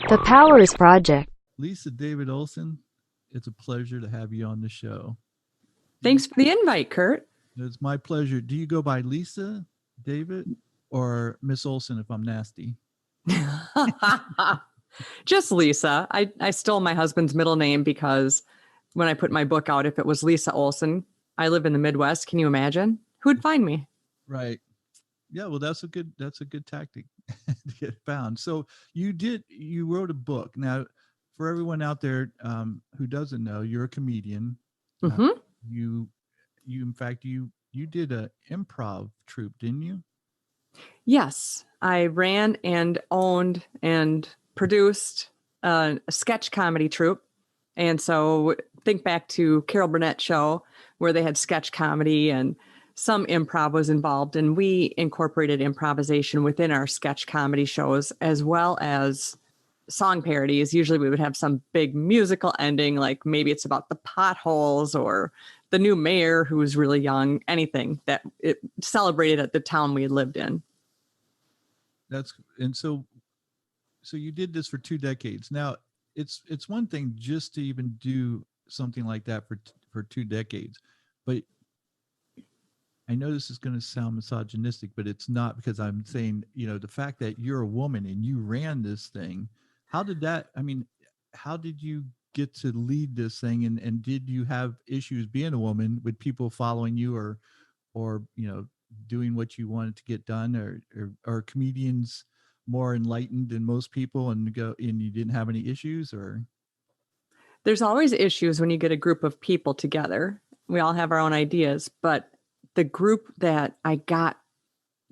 The Powers Project. Lisa, David Olson, it's a pleasure to have you on the show. Thanks for the invite, Kurt. It's my pleasure. Do you go by Lisa, David, or Miss Olson if I'm nasty? Just Lisa. I stole my husband's middle name because when I put my book out, if it was Lisa Olson, I live in the Midwest. Can you imagine? Who'd find me? Right. Yeah, well, that's a good tactic to get found. So you wrote a book. Now, for everyone out there who doesn't know, you're a comedian. Mm-hmm. You in fact you did a improv troupe, didn't you? Yes, I ran and owned and produced a sketch comedy troupe. And so think back to Carol Burnett's show where they had sketch comedy and some improv was involved. And we incorporated improvisation within our sketch comedy shows as well as song parodies. Usually we would have some big musical ending, like maybe it's about the potholes or the new mayor who was really young, anything that it celebrated at the town we lived in. So you did this for 2 decades. Now it's one thing just to even do something like that for 2 decades, but I know this is going to sound misogynistic, but it's not, because I'm saying, the fact that you're a woman and you ran this thing, how did you get to lead this thing? And did you have issues being a woman with people following you or doing what you wanted to get done, or are comedians more enlightened than most people and you didn't have any issues? Or there's always issues when you get a group of people together. We all have our own ideas, but the group that I got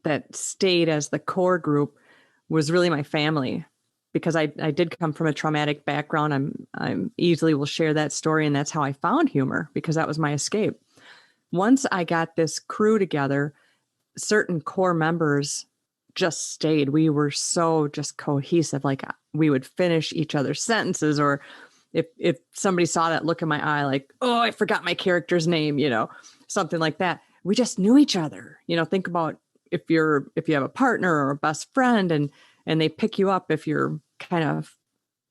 that stayed as the core group was really my family, because I did come from a traumatic background. I'm easily will share that story. And that's how I found humor, because that was my escape. Once I got this crew together, certain core members just stayed. We were so just cohesive. Like we would finish each other's sentences, or if somebody saw that look in my eye, like, oh, I forgot my character's name, something like that. We just knew each other. Think about if you have a partner or a best friend and they pick you up if you're kind of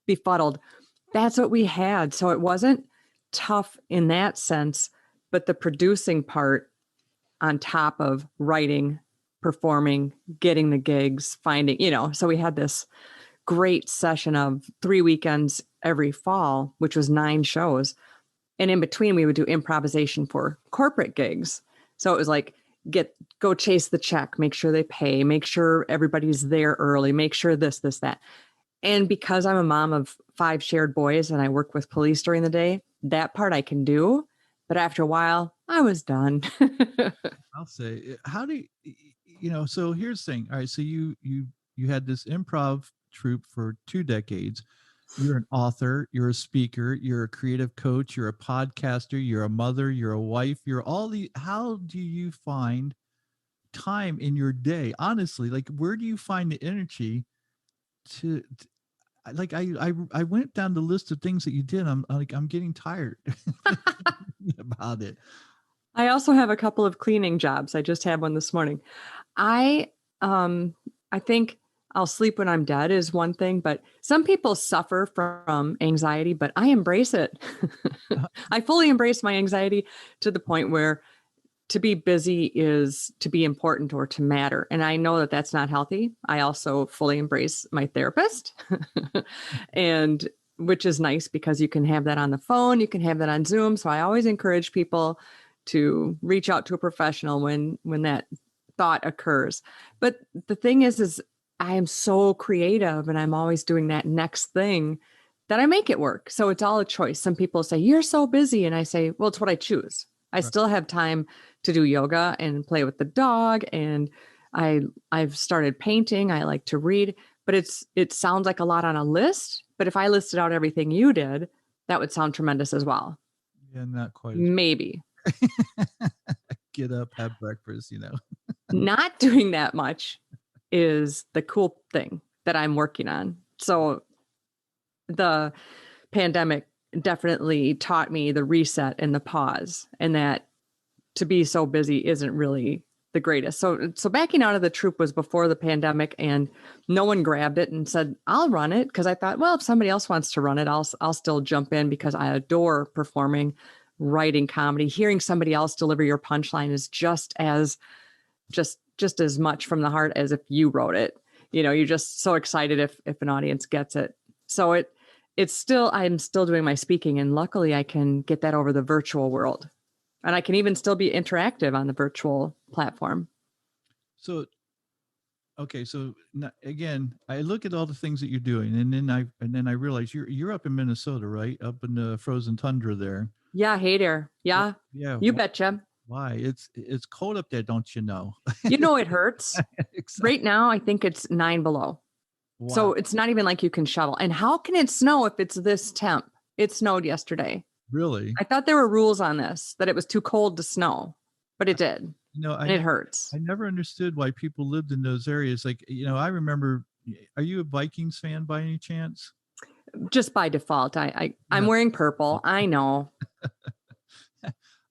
befuddled. That's what we had. So it wasn't tough in that sense, but the producing part on top of writing, performing, getting the gigs, finding, so we had this great session of 3 weekends every fall, which was 9 shows. And in between, we would do improvisation for corporate gigs. So it was like, go chase the check, make sure they pay, make sure everybody's there early, make sure this, that. And because I'm a mom of 5 shared boys and I work with police during the day, that part I can do. But after a while, I was done. I'll say, how do you, so here's the thing. All right. So you had this improv troupe for 2 decades. You're an author, you're a speaker, you're a creative coach, you're a podcaster, you're a mother, you're a wife, how do you find time in your day? Honestly, like, where do you find the energy to like, I went down the list of things that you did. I'm getting tired about it. I also have a couple of cleaning jobs. I just had one this morning. I think I'll sleep when I'm dead is one thing, but some people suffer from anxiety, but I embrace it. I fully embrace my anxiety to the point where to be busy is to be important or to matter. And I know that that's not healthy. I also fully embrace my therapist, and which is nice because you can have that on the phone, you can have that on Zoom. So I always encourage people to reach out to a professional when that thought occurs. But the thing is I am so creative and I'm always doing that next thing that I make it work. So it's all a choice. Some people say, you're so busy. And I say, well, it's what I choose. I still have time to do yoga and play with the dog. And I've started painting. I like to read, but it sounds like a lot on a list. But if I listed out everything you did, that would sound tremendous as well. Yeah, not quite. Maybe. Get up, have breakfast, Not doing that much is the cool thing that I'm working on. So the pandemic definitely taught me the reset and the pause, and that to be so busy isn't really the greatest. So backing out of the troop was before the pandemic, and no one grabbed it and said, I'll run it. Cause I thought, well, if somebody else wants to run it, I'll still jump in, because I adore performing, writing comedy. Hearing somebody else deliver your punchline is just as much from the heart as if you wrote it. You're just so excited if an audience gets it. So I'm still doing my speaking, and luckily I can get that over the virtual world. And I can even still be interactive on the virtual platform. So, okay. So again, I look at all the things that you're doing, and then I realize you're up in Minnesota, right? Up in the frozen tundra there. Yeah. Hey there. Yeah. Yeah. You betcha. Why? It's cold up there, don't you know? It hurts. Exactly. Right now, I think it's 9 below. Wow. So it's not even like you can shovel. And how can it snow if it's this temp? It snowed yesterday. Really? I thought there were rules on this, that it was too cold to snow, but it did. And it hurts. I never understood why people lived in those areas. Like, I remember, are you a Vikings fan by any chance? Just by default. I'm wearing purple. I know.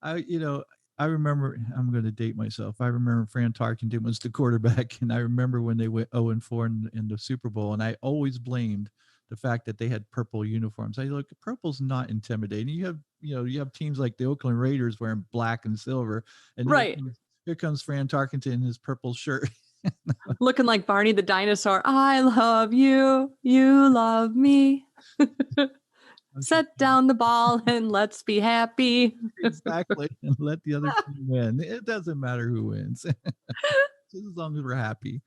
I remember, I'm going to date myself. I remember Fran Tarkenton was the quarterback, and I remember when they went 0-4 in the Super Bowl, and I always blamed the fact that they had purple uniforms. I look, purple's not intimidating. You have teams like the Oakland Raiders wearing black and silver, and right. Here comes Fran Tarkenton in his purple shirt. Looking like Barney the dinosaur. I love you. You love me. Set down the ball and let's be happy. Exactly. And let the other team win. It doesn't matter who wins. Just as long as we're happy.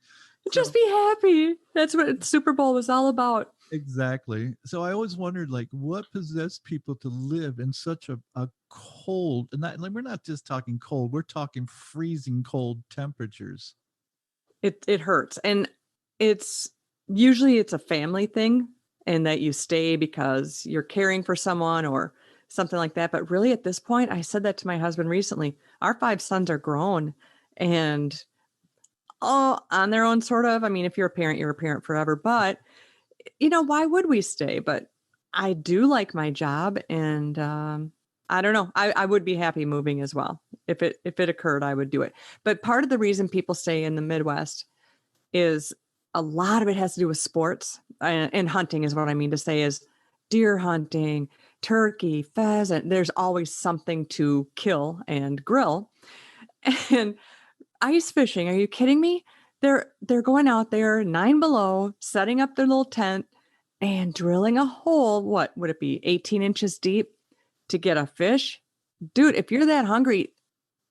Just be happy. That's what Super Bowl was all about. Exactly. So I always wondered, like, what possessed people to live in such a cold, and we're not just talking cold, we're talking freezing cold temperatures. It hurts. And it's usually a family thing, and that you stay because you're caring for someone or something like that. But really at this point, I said that to my husband recently, our 5 sons are grown and on their own, sort of. I mean, if you're a parent forever, but why would we stay? But I do like my job, and I don't know. I would be happy moving as well. If it occurred, I would do it. But part of the reason people stay in the Midwest is a lot of it has to do with sports and hunting, is what I mean to say, is deer hunting, turkey, pheasant. There's always something to kill and grill. And ice fishing. Are you kidding me? They're going out there 9 below, setting up their little tent and drilling a hole. What would it be? 18 inches deep to get a fish? Dude, if you're that hungry,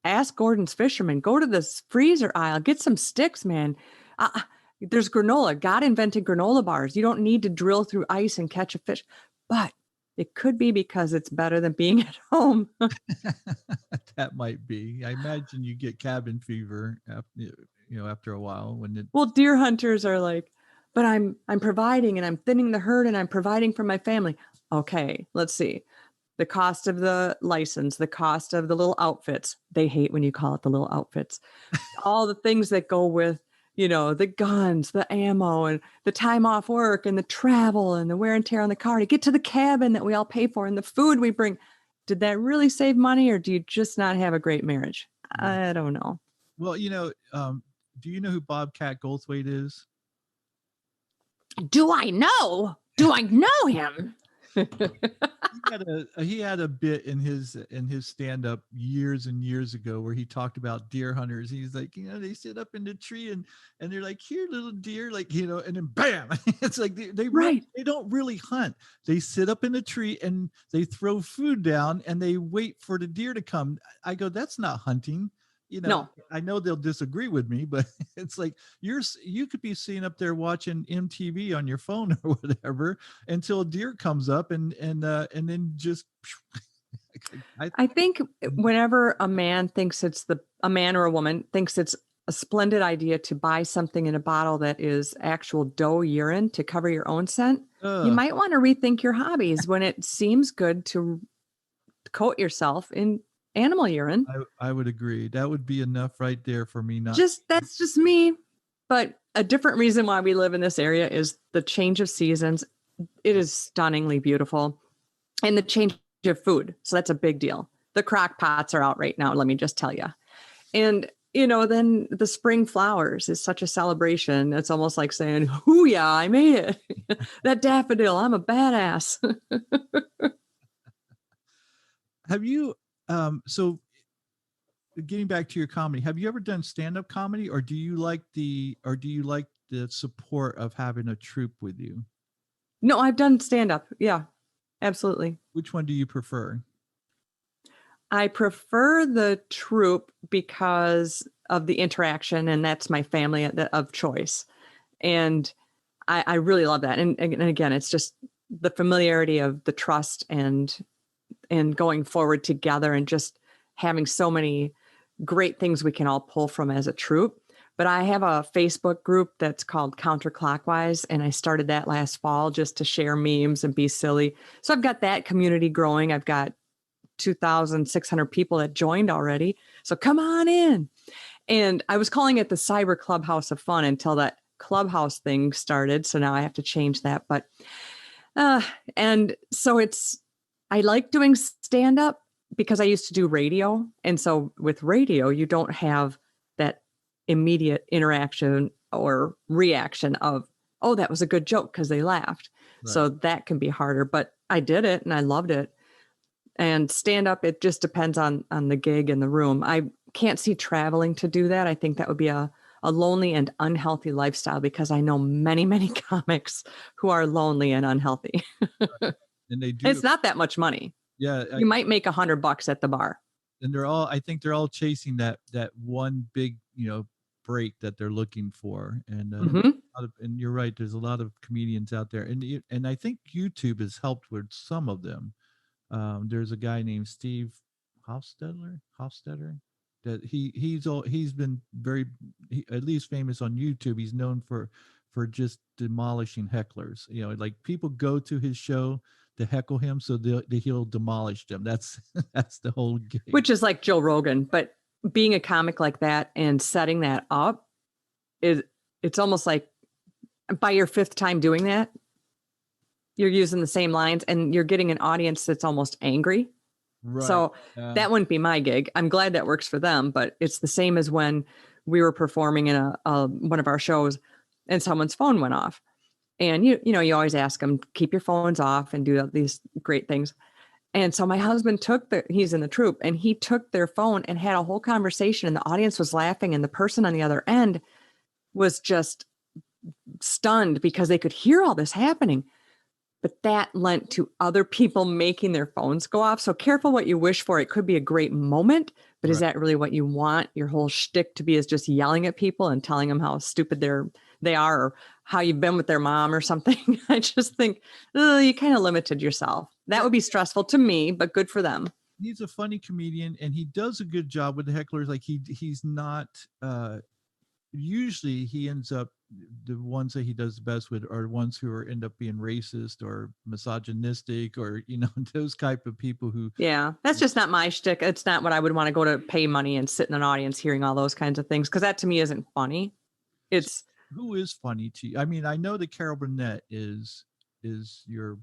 ask Gordon's Fisherman. Go to this freezer aisle, get some sticks, man. There's granola. God invented granola bars. You don't need to drill through ice and catch a fish, but it could be because it's better than being at home. That might be. I imagine you get cabin fever after a while Well, deer hunters are like, but I'm providing, and I'm thinning the herd, and I'm providing for my family. Okay, let's see. The cost of the license, the cost of the little outfits. They hate when you call it the little outfits. All the things that go with, the guns, the ammo, and the time off work, and the travel, and the wear and tear on the car to get to the cabin that we all pay for, and the food we bring. Did that really save money, or do you just not have a great marriage? I don't know. Well, do you know who Bobcat Goldthwait is? Do I know him? he had a bit in his stand-up years and years ago where he talked about deer hunters. He's like, they sit up in the tree and they're like, here, little deer, like, and then bam. It's like they don't really hunt. They sit up in the tree and they throw food down and they wait for the deer to come. I go, that's not hunting. No. I know they'll disagree with me, but it's like you could be sitting up there watching MTV on your phone or whatever until a deer comes up and then just. I think whenever a man or a woman thinks it's a splendid idea to buy something in a bottle that is actual doe urine to cover your own scent, you might want to rethink your hobbies when it seems good to coat yourself in animal urine. I would agree. That would be enough right there for me. That's just me. But a different reason why we live in this area is the change of seasons. It is stunningly beautiful. And the change of food. So that's a big deal. The crock pots are out right now, let me just tell you. And, then the spring flowers is such a celebration. It's almost like saying, "Hoo yeah, I made it." That daffodil, I'm a badass. Have you, so getting back to your comedy, have you ever done stand-up comedy, or do you like the support of having a troupe with you? No, I've done stand up. Yeah, absolutely. Which one do you prefer? I prefer the troupe because of the interaction, and that's my family of choice. And I really love that. And again, it's just the familiarity of the trust and going forward together and just having so many great things we can all pull from as a troupe. But I have a Facebook group that's called Counterclockwise, and I started that last fall just to share memes and be silly. So I've got that community growing. I've got 2,600 people that joined already. So come on in. And I was calling it the Cyber Clubhouse of Fun until that Clubhouse thing started. So now I have to change that. But, and so I like doing stand up because I used to do radio. And so with radio, you don't have that immediate interaction or reaction of, oh, that was a good joke because they laughed. Right. So that can be harder, but I did it and I loved it. And stand up, it just depends on the gig and the room. I can't see traveling to do that. I think that would be a lonely and unhealthy lifestyle because I know many, many comics who are lonely and unhealthy. And they do. It's not that much money. Yeah. You might make $100 at the bar. And I think they're all chasing that one big, break that they're looking for. And, and you're right. There's a lot of comedians out there. And I think YouTube has helped with some of them. There's a guy named Steve Hofstetter that he's been at least famous on YouTube. He's known for just demolishing hecklers. Like people go to his show to heckle him, so he'll demolish them. That's the whole game. Which is like Joe Rogan, but being a comic like that and setting that up it's almost like by your fifth time doing that, you're using the same lines and you're getting an audience that's almost angry. Right. So that wouldn't be my gig. I'm glad that works for them, but it's the same as when we were performing in one of our shows and someone's phone went off. And you always ask them, keep your phones off and do these great things. And so my husband he's in the troupe, and he took their phone and had a whole conversation, and the audience was laughing, and the person on the other end was just stunned because they could hear all this happening. But that lent to other people making their phones go off. So careful what you wish for. It could be a great moment, but Is that really what you want your whole shtick to be, is just yelling at people and telling them how stupid they are or how you've been with their mom or something? I just think you kind of limited yourself. That would be stressful to me, but good for them. He's a funny comedian and he does a good job with the hecklers. Like he's not, usually he ends up, the ones that he does the best with are ones who end up being racist or misogynistic or, those type of people who. Yeah, that's just not my shtick. It's not what I would want to go to pay money and sit in an audience hearing all those kinds of things. Cause that to me isn't funny. It's. Who is funny to you? I mean, I know that Carol Burnett is your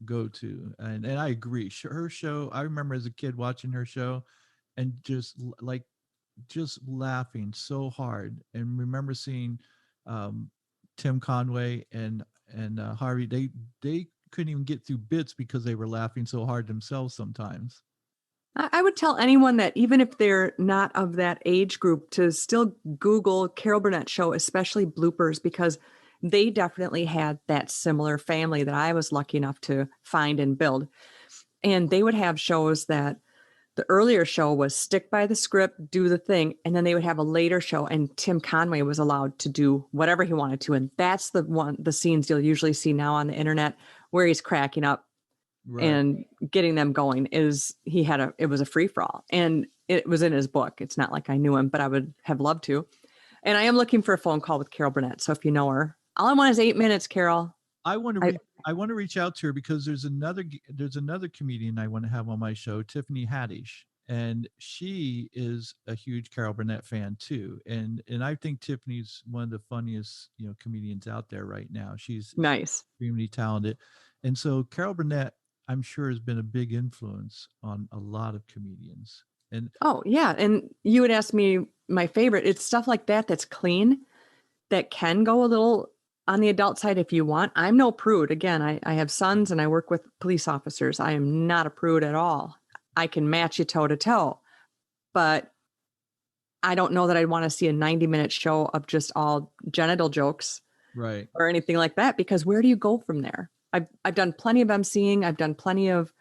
go-to, and I agree. Her show, I remember as a kid watching her show and just laughing so hard, and remember seeing Tim Conway and Harvey. They couldn't even get through bits because they were laughing so hard themselves sometimes. I would tell anyone that even if they're not of that age group to still Google Carol Burnett show, especially bloopers, because they definitely had that similar family that I was lucky enough to find and build. And they would have shows that the earlier show was stick by the script, do the thing. And then they would have a later show and Tim Conway was allowed to do whatever he wanted to. And that's the scenes you'll usually see now on the internet where he's cracking up. Right. And getting them going it was a free for all, and it was in his book. It's not like I knew him, but I would have loved to. And I am looking for a phone call with Carol Burnett. So if you know her, all I want is 8 minutes, Carol. I want to reach out to her because there's another comedian I want to have on my show, Tiffany Haddish, and she is a huge Carol Burnett fan too. And I think Tiffany's one of the funniest, comedians out there right now. She's nice, extremely talented. And so Carol Burnett, I'm sure, has been a big influence on a lot of comedians. And oh yeah, and you would ask me my favorite. It's stuff like that that's clean, that can go a little on the adult side if you want. I'm no prude. Again, I have sons and I work with police officers. I am not a prude at all. I can match you toe to toe, but I don't know that I'd want to see a 90-minute show of just all genital jokes, right, or anything like that, because where do you go from there? I've done plenty of emceeing. I've done plenty of,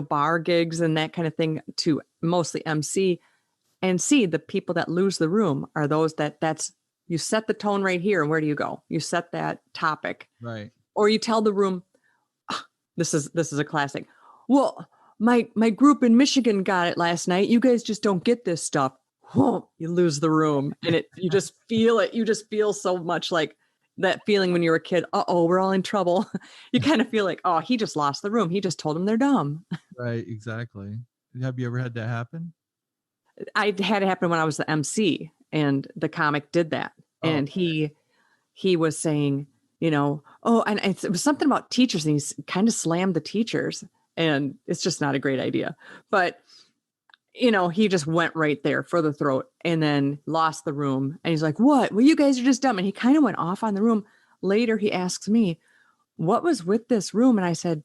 bar gigs and that kind of thing, to mostly MC, and see the people that lose the room are those that's you set the tone right here, and where do you go? You set that topic, right. or you tell the room, "Ah, this is a classic. Well, my group in Michigan got it last night. You guys just don't get this stuff." Whoa, you lose the room, and you just feel it. You just feel so much like that feeling when you're a kid. Uh-oh, we're all in trouble. You kind of feel like, oh, he just lost the room. He just told them they're dumb. Right, exactly. Have you ever had that happen? I had it happen when I was the MC, and the comic did that. Oh, And he was saying, oh, and it was something about teachers, and he's kind of slammed the teachers, and it's just not a great idea. But, he just went right there for the throat, and then lost the room. And he's like, what? Well, you guys are just dumb. And he kind of went off on the room. Later, he asks me, what was with this room? And I said,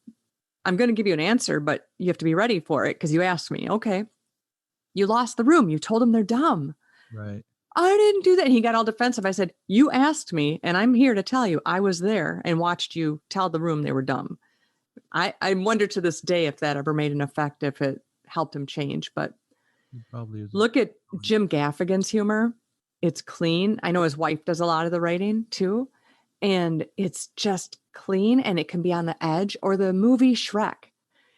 I'm going to give you an answer, but you have to be ready for it because you asked me. Okay. You lost the room. You told them they're dumb. right. I didn't do that. And he got all defensive. I said, you asked me, and I'm here to tell you I was there and watched you tell the room they were dumb. I wonder to this day if that ever made an effect, if it helped him change. But It probably is. look at Jim Gaffigan's humor. It's clean. I know his wife does a lot of the writing too. And it's just clean, and it can be on the edge. Or the movie Shrek.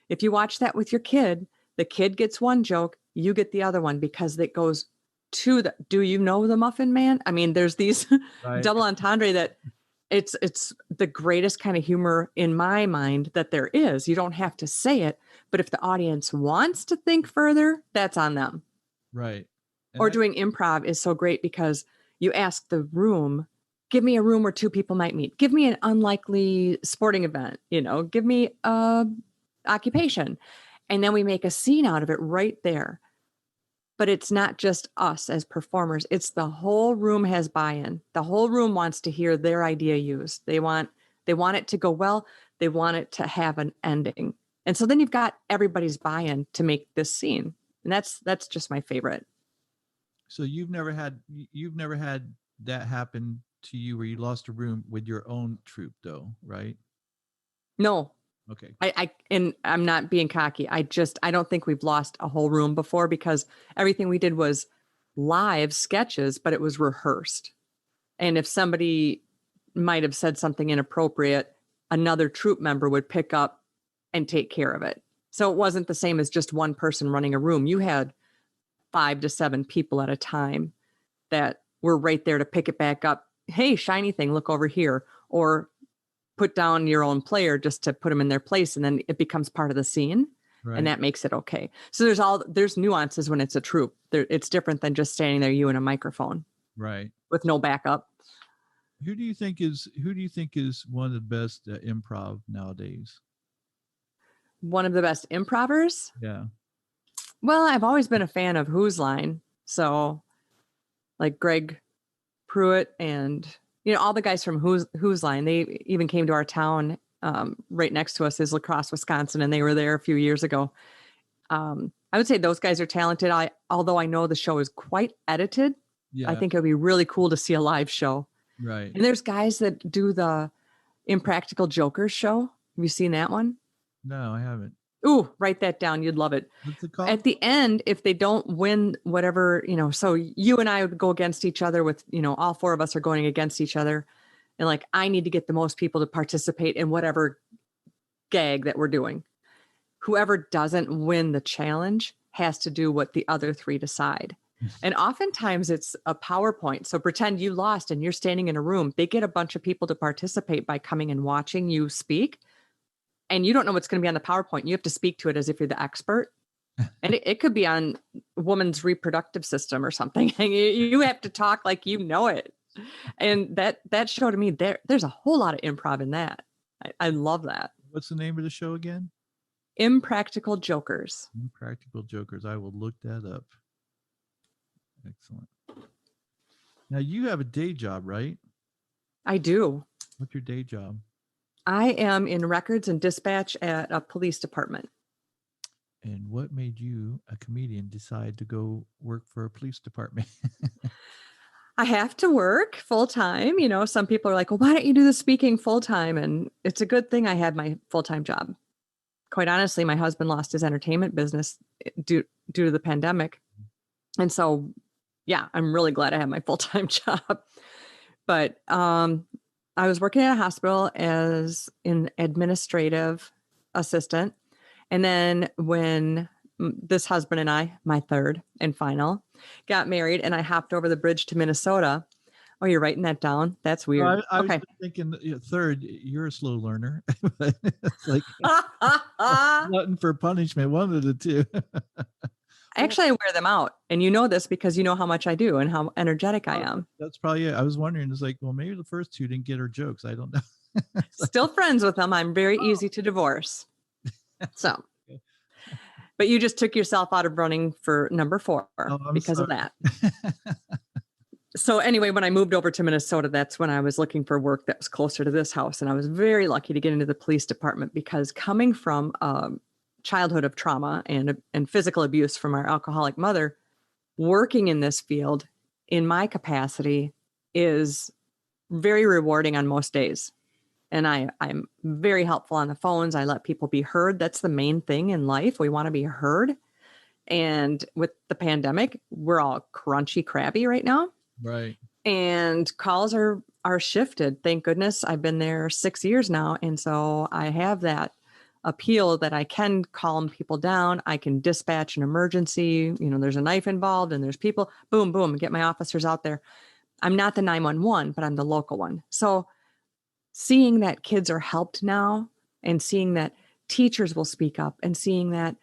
If you watch that with your kid, the kid gets one joke, you get the other one, because it goes to the, do you know the Muffin Man? I mean, there's these Right. double entendre that it's the greatest kind of humor in my mind that there is. You don't have to say it, but if the audience wants to think further, that's on them. Right. Or doing improv is so great because you ask the room, give me a room where two people might meet. Give me an unlikely sporting event, give me a occupation. And then we make a scene out of it right there. But it's not just us as performers. It's the whole room has buy-in. The whole room wants to hear their idea used. They want it to go well. They want it to have an ending. And so then you've got everybody's buy-in to make this scene. And that's just my favorite. So you've never had that happen to you where you lost a room with your own troupe though, right? No. Okay. And I'm not being cocky. I don't think we've lost a whole room before, because everything we did was live sketches, but it was rehearsed. And if somebody might have said something inappropriate, another troupe member would pick up and take care of it. So it wasn't the same as just one person running a room. You had 5 to 7 people at a time that were right there to pick it back up. Hey, shiny thing, look over here. Or put down your own player just to put them in their place, and then it becomes part of the scene. Right. And that makes it okay. So there's nuances when it's a troupe. It's different than just standing there, you and a microphone, right, with no backup. Who do you think is one of the best improv nowadays? One of the best improvers? Yeah. Well, I've always been a fan of Whose Line. So like Greg Pruitt and all the guys from Whose Line, they even came to our town. Right next to us is La Crosse, Wisconsin, and they were there a few years ago. I would say those guys are talented. Although I know the show is quite edited, I think it would be really cool to see a live show. Right. And there's guys that do the Impractical Joker show. Have you seen that one? No, I haven't. Ooh, write that down. You'd love it. What's it called? At the end, if they don't win whatever, so you and I would go against each other with, all 4 of us are going against each other. And like, I need to get the most people to participate in whatever gag that we're doing. Whoever doesn't win the challenge has to do what the other 3 decide. And oftentimes it's a PowerPoint. So pretend you lost and you're standing in a room. They get a bunch of people to participate by coming and watching you speak. And you don't know what's going to be on the PowerPoint. You have to speak to it as if you're the expert. And it could be on woman's reproductive system or something. And you have to talk like you know it. And that show, to me, there's a whole lot of improv in that. I love that. What's the name of the show again? Impractical Jokers. Impractical Jokers. I will look that up. Excellent. Now you have a day job, right? I do. What's your day job? I am in records and dispatch at a police department. And what made you, a comedian, decide to go work for a police department? I have to work full time. You know, some people are like, well, why don't you do the speaking full time? And it's a good thing I had my full time job. Quite honestly, my husband lost his entertainment business due to the pandemic. And so, yeah, I'm really glad I have my full time job. But I was working at a hospital as an administrative assistant. And then when this husband and I, my third and final, got married and I hopped over the bridge to Minnesota. Oh, you're writing that down? That's weird. I was Okay. thinking, third, you're a slow learner. It's like glutton for punishment, one of the two. Actually, I wear them out. And you know this because you know how much I do and how energetic I am. That's probably it. I was wondering, it's like, well, maybe the first two didn't get her jokes. I don't know. Still friends with them. I'm very easy to divorce. So, but you just took yourself out of running for number 4 because of that. So anyway, when I moved over to Minnesota, that's when I was looking for work that was closer to this house. And I was very lucky to get into the police department because coming from childhood of trauma and physical abuse from our alcoholic mother, working in this field in my capacity is very rewarding on most days. And I'm very helpful on the phones. I let people be heard. That's the main thing in life. We want to be heard. And with the pandemic, we're all crunchy crabby right now. Right. And calls are shifted. Thank goodness. I've been there 6 years now. And so I have that appeal that I can calm people down. I can dispatch an emergency. You know, there's a knife involved and there's people, boom, boom, get my officers out there. I'm not the 911, but I'm the local one. So seeing that kids are helped now and seeing that teachers will speak up and seeing that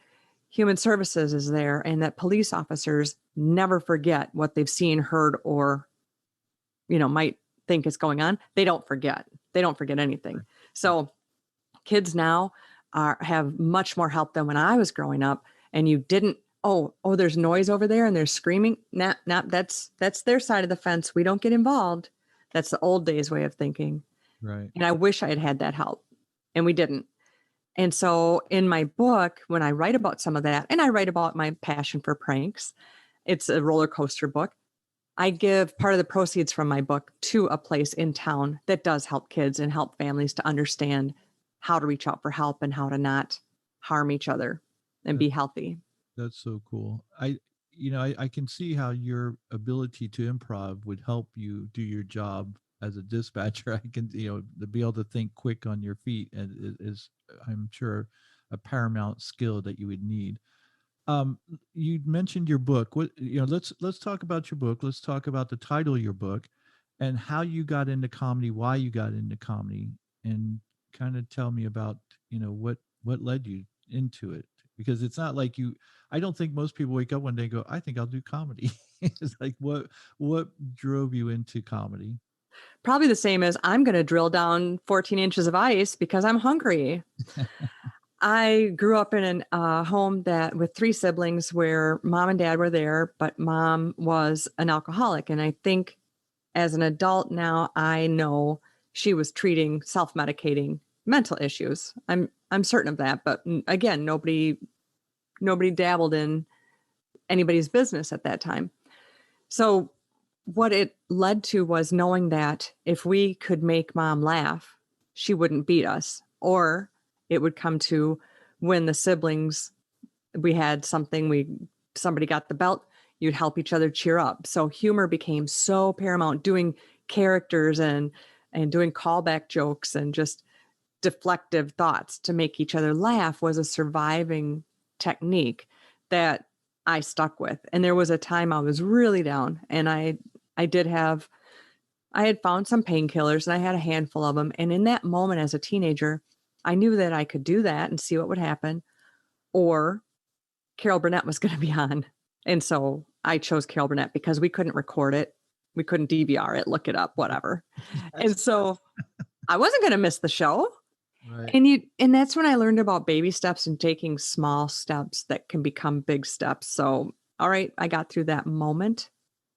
human services is there and that police officers never forget what they've seen, heard, or, you know, might think is going on. They don't forget. They don't forget anything. So kids now have much more help than when I was growing up. And you didn't, oh, there's noise over there and they're screaming. Nah, that's their side of the fence. We don't get involved. That's the old days way of thinking. Right. And I wish I had had that help. And we didn't. And so in my book, when I write about some of that, and I write about my passion for pranks, it's a roller coaster book. I give part of the proceeds from my book to a place in town that does help kids and help families to understand how to reach out for help and how to not harm each other and be healthy. That's so cool. I can see how your ability to improv would help you do your job as a dispatcher. I can, to be able to think quick on your feet and is, I'm sure, a paramount skill that you would need. You mentioned your book. Let's talk about your book. Let's talk about the title of your book and how you got into comedy, why you got into comedy, and kind of tell me about, what led you into it. Because it's not like I don't think most people wake up one day and go, I think I'll do comedy. It's like, what drove you into comedy? Probably the same as I'm going to drill down 14 inches of ice because I'm hungry. I grew up in a home with 3 siblings where mom and dad were there, but mom was an alcoholic. And I think as an adult now, I know she was treating, self-medicating mental issues. I'm certain of that. But again, nobody dabbled in anybody's business at that time. So what it led to was knowing that if we could make mom laugh, she wouldn't beat us. Or it would come to when the siblings, we had somebody got the belt, you'd help each other cheer up. So humor became so paramount, doing characters and doing callback jokes and just deflective thoughts to make each other laugh was a surviving technique that I stuck with. And there was a time I was really down and I had found some painkillers and I had a handful of them. And in that moment as a teenager, I knew that I could do that and see what would happen. Or Carol Burnett was going to be on. And so I chose Carol Burnett because we couldn't record it. We couldn't DVR it, look it up, whatever. And so I wasn't going to miss the show. Right. And that's when I learned about baby steps and taking small steps that can become big steps. So, all right, I got through that moment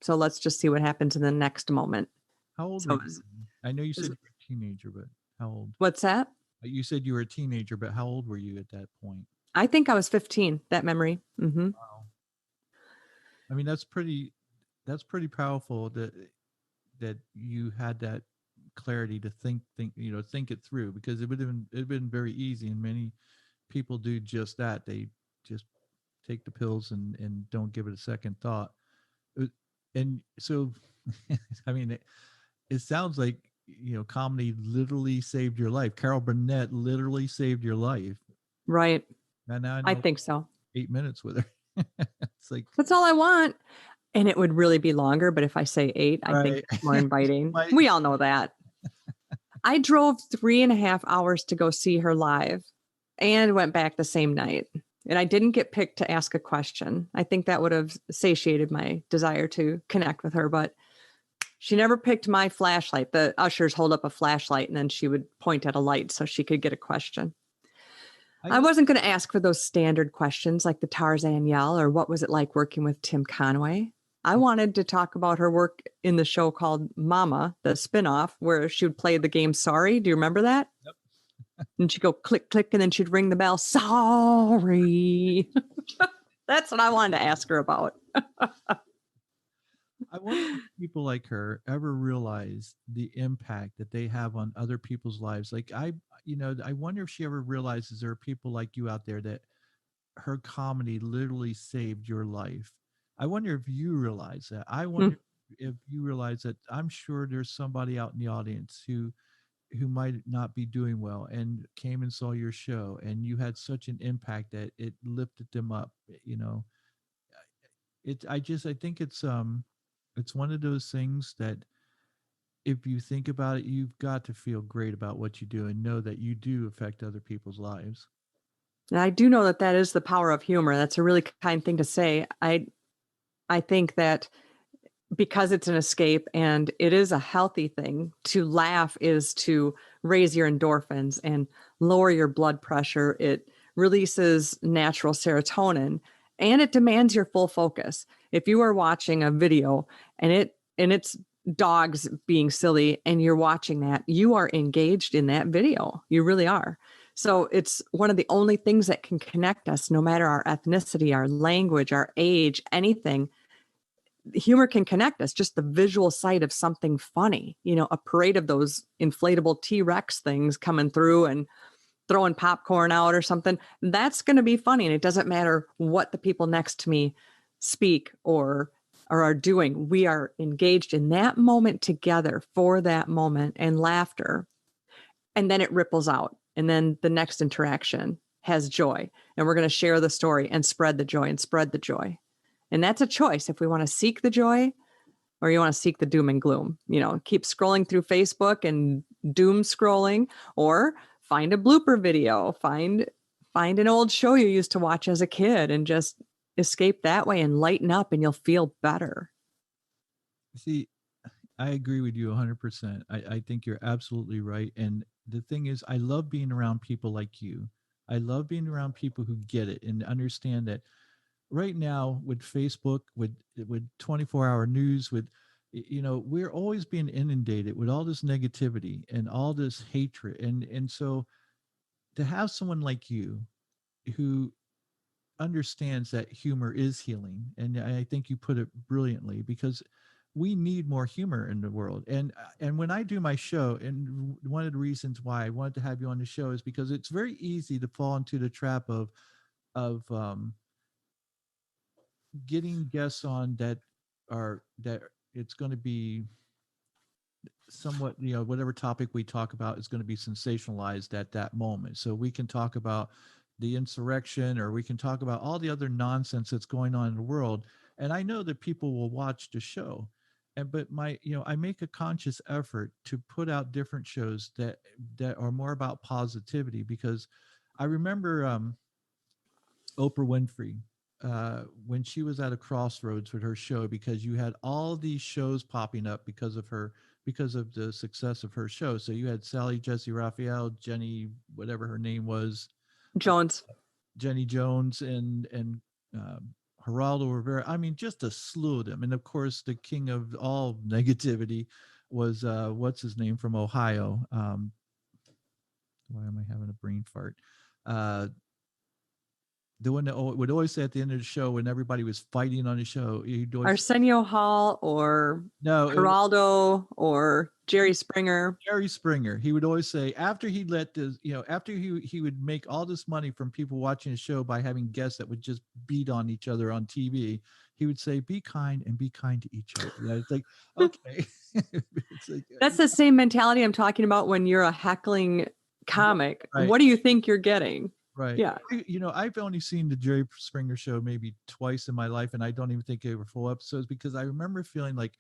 So let's just see what happens in the next moment. How old So were you? I know you said you were a teenager, but how old? what's that? You said you were a teenager, but how old were you at that point? I think I was 15, that memory. Wow. I mean, that's pretty powerful that you had that clarity to think it through, because it'd been very easy, and many people do just that. They just take the pills and don't give it a second thought. And so, I mean, it sounds like, comedy literally saved your life. Carol Burnett literally saved your life. Right. And now I I know think so. 8 minutes with her. It's like, That's all I want. And it would really be longer, but if I say 8, I think right. it's more inviting. My- We all know that. I drove 3.5 hours to go see her live and went back the same night. And I didn't get picked to ask a question. I think that would have satiated my desire to connect with her, but she never picked my flashlight. The ushers hold up a flashlight and then she would point at a light so she could get a question. I wasn't going to ask for those standard questions like the Tarzan yell or what was it like working with Tim Conway. I wanted to talk about her work in the show called Mama, the spinoff, where she would play the game Sorry. Do you remember that? Yep. And she'd go click, click, and then she'd ring the bell. Sorry. That's what I wanted to ask her about. I wonder if people like her ever realize the impact that they have on other people's lives. Like I wonder if she ever realizes there are people like you out there that her comedy literally saved your life. I wonder if you realize that. I wonder if you realize that. I'm sure there's somebody out in the audience who might not be doing well and came and saw your show, and you had such an impact that it lifted them up. I think it's one of those things that if you think about it, you've got to feel great about what you do and know that you do affect other people's lives. And I do know that that is the power of humor. That's a really kind thing to say. I think that because it's an escape and it is a healthy thing, to laugh is to raise your endorphins and lower your blood pressure. It releases natural serotonin and it demands your full focus. If you are watching a video and it's dogs being silly and you're watching that, you are engaged in that video. You really are. So it's one of the only things that can connect us, no matter our ethnicity, our language, our age, anything. Humor can connect us. Just the visual sight of something funny, a parade of those inflatable T-Rex things coming through and throwing popcorn out or something, that's going to be funny. And it doesn't matter what the people next to me speak or are doing. We are engaged in that moment together for that moment and laughter. And then it ripples out. And then the next interaction has joy. And we're going to share the story and spread the joy and spread the joy. And that's a choice if we want to seek the joy or you want to seek the doom and gloom. Keep scrolling through Facebook and doom scrolling, or find a blooper video, find an old show you used to watch as a kid and just escape that way and lighten up and you'll feel better. See, I agree with you 100%. I think you're absolutely right. And the thing is, I love being around people like you. I love being around people who get it and understand that right now with Facebook, with 24-hour news, with we're always being inundated with all this negativity and all this hatred. And so to have someone like you who understands that humor is healing, and I think you put it brilliantly, because we need more humor in the world. And when I do my show, and one of the reasons why I wanted to have you on the show is because it's very easy to fall into the trap of getting guests on that it's going to be somewhat, whatever topic we talk about is going to be sensationalized at that moment. So we can talk about the insurrection, or we can talk about all the other nonsense that's going on in the world. And I know that people will watch the show. But I make a conscious effort to put out different shows that are more about positivity, because I remember Oprah Winfrey, when she was at a crossroads with her show, because you had all these shows popping up because of the success of her show. So you had Sally Jesse Raphael, Jenny, whatever her name was, Jones. Jenny Jones, and Geraldo Rivera. I mean, just a slew of them. And of course, the king of all negativity was what's his name from Ohio. Why am I having a brain fart? Uh, the one that would always say at the end of the show when everybody was fighting on the show, he'd always Arsenio Hall or no, Geraldo or Jerry Springer. Jerry Springer. He would always say after he let this, after he would make all this money from people watching the show by having guests that would just beat on each other on TV, he would say, "Be kind and be kind to each other." Yeah, it's like, okay, it's like, That's the same mentality I'm talking about when you're a heckling comic. right. What do you think you're getting? Right. Yeah. I've only seen the Jerry Springer show maybe twice in my life, and I don't even think they were full episodes because I remember feeling like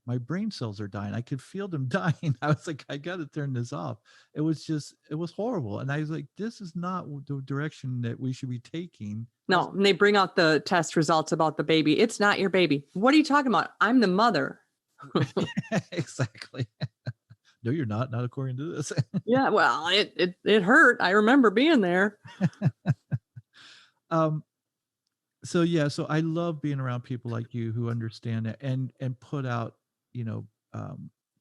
my brain cells are dying. I could feel them dying. I was like, I got to turn this off. It was horrible. And I was like, this is not the direction that we should be taking. No, and they bring out the test results about the baby. It's not your baby. What are you talking about? I'm the mother. Exactly. No, you're not. Not according to this. Yeah, well, it hurt. I remember being there. So I love being around people like you who understand it and put out,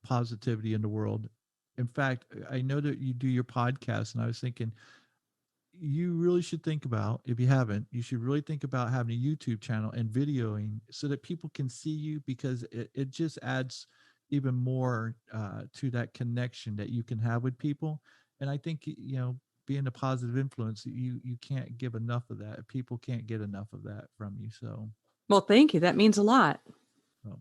positivity in the world. In fact, I know that you do your podcast, and I was thinking you really should think about, if you haven't, you should really think about having a YouTube channel and videoing so that people can see you, because it just adds even more to that connection that you can have with people. And I think, being a positive influence, you can't give enough of that. People can't get enough of that from you. So, Well, thank you. That means a lot. well,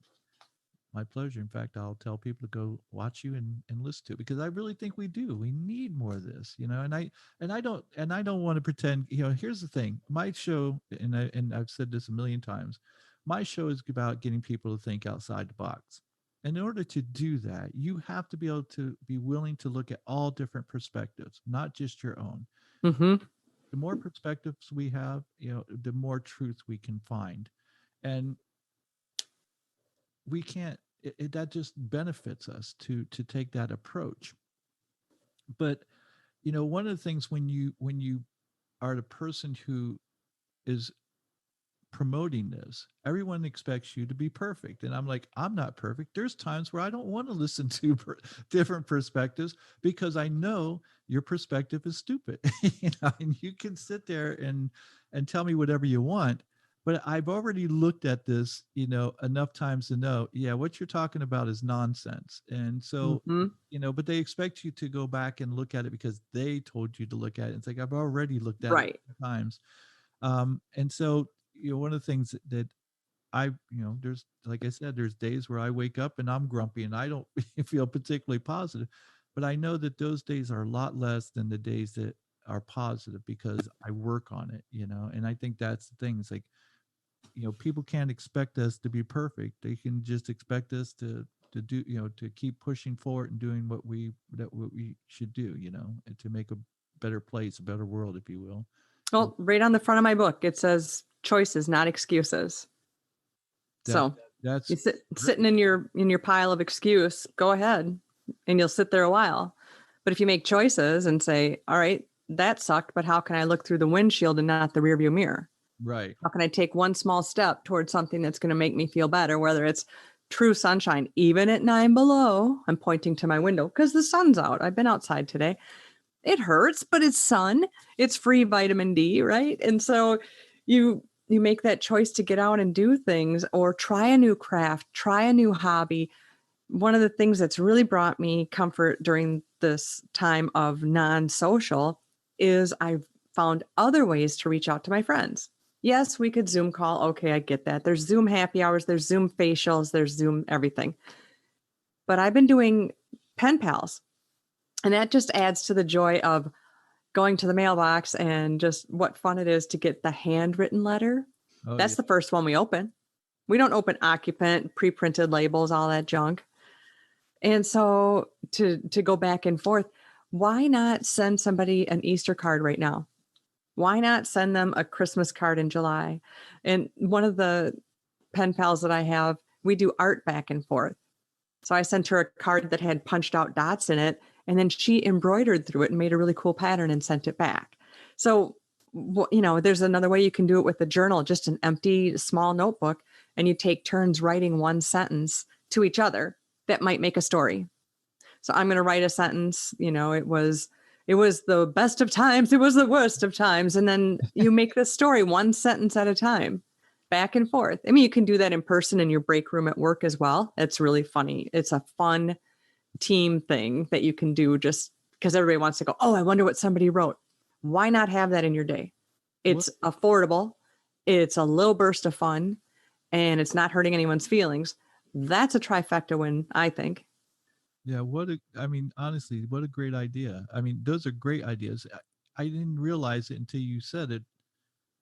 my pleasure. In fact, I'll tell people to go watch you and listen to it, because I really think we do. We need more of this, and I don't want to pretend, here's the thing. My show, and I've said this a million times, my show is about getting people to think outside the box. And in order to do that, you have to be able to be willing to look at all different perspectives, not just your own. Mm-hmm. The more perspectives we have, the more truth we can find. And we can't, that just benefits us to take that approach. But, one of the things when you are the person who is promoting this, everyone expects you to be perfect, and I'm like, I'm not perfect. There's times where I don't want to listen to different perspectives, because I know your perspective is stupid. And you can sit there and tell me whatever you want, but I've already looked at this enough times to know, yeah, what you're talking about is nonsense. And so but they expect you to go back and look at it because they told you to look at it. It's like, I've already looked at it times. And so one of the things that there's, like I said, there's days where I wake up and I'm grumpy and I don't feel particularly positive, but I know that those days are a lot less than the days that are positive, because I work on it, and I think that's the thing. It's like, people can't expect us to be perfect. They can just expect us to do, to keep pushing forward and doing what we should do, and to make a better place, a better world, if you will. Well, right on the front of my book, it says choices, not excuses. That's you sitting in your pile of excuse, go ahead, and you'll sit there a while. But if you make choices and say, all right, that sucked, but how can I look through the windshield and not the rearview mirror? Right. How can I take one small step towards something that's going to make me feel better, whether it's true sunshine, even at 9 below. I'm pointing to my window because the sun's out. I've been outside today. It hurts, but it's sun. It's free vitamin D, right? And so you make that choice to get out and do things, or try a new craft, try a new hobby. One of the things that's really brought me comfort during this time of non-social is I've found other ways to reach out to my friends. Yes, we could Zoom call. Okay, I get that. There's Zoom happy hours, there's Zoom facials, there's Zoom everything. But I've been doing pen pals. And that just adds to the joy of going to the mailbox and just what fun it is to get the handwritten letter. Oh, that's the first one we open. We don't open occupant, pre-printed labels, all that junk. And so to go back and forth, why not send somebody an Easter card right now? Why not send them a Christmas card in July? And one of the pen pals that I have, we do art back and forth. So I sent her a card that had punched out dots in it, and then she embroidered through it and made a really cool pattern and sent it back. So there's another way you can do it with a journal, just an empty small notebook, and you take turns writing one sentence to each other that might make a story. So I'm going to write a sentence, it was the best of times, it was the worst of times. And then you make the story one sentence at a time, back and forth. I mean, you can do that in person in your break room at work as well. It's really funny. It's a fun team thing that you can do just because everybody wants to go, oh, I wonder what somebody wrote. Why not have that in your day? It's affordable. It's a little burst of fun, and it's not hurting anyone's feelings. That's a trifecta win, I think. Yeah, honestly, what a great idea. I mean, those are great ideas. I didn't realize it until you said it.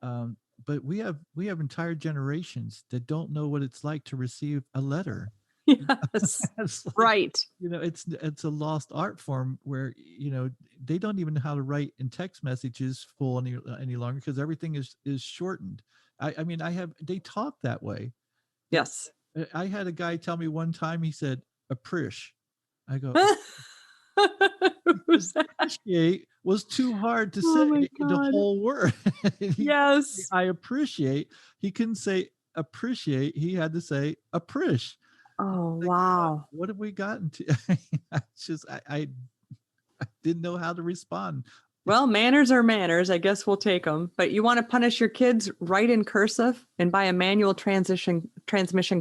But we have entire generations that don't know what it's like to receive a letter. Yes. It's like, right. It's a lost art form where, they don't even know how to write in text messages full any longer because everything is shortened. They talk that way. Yes. I had a guy tell me one time, he said, appreciate. I go, appreciate was too hard to say the whole word. Yes. I appreciate. He couldn't say appreciate. He had to say appreciate. Oh, wow. What have we gotten to? I didn't know how to respond. Well, manners are manners. I guess we'll take them. But you want to punish your kids, write in cursive and buy a manual transmission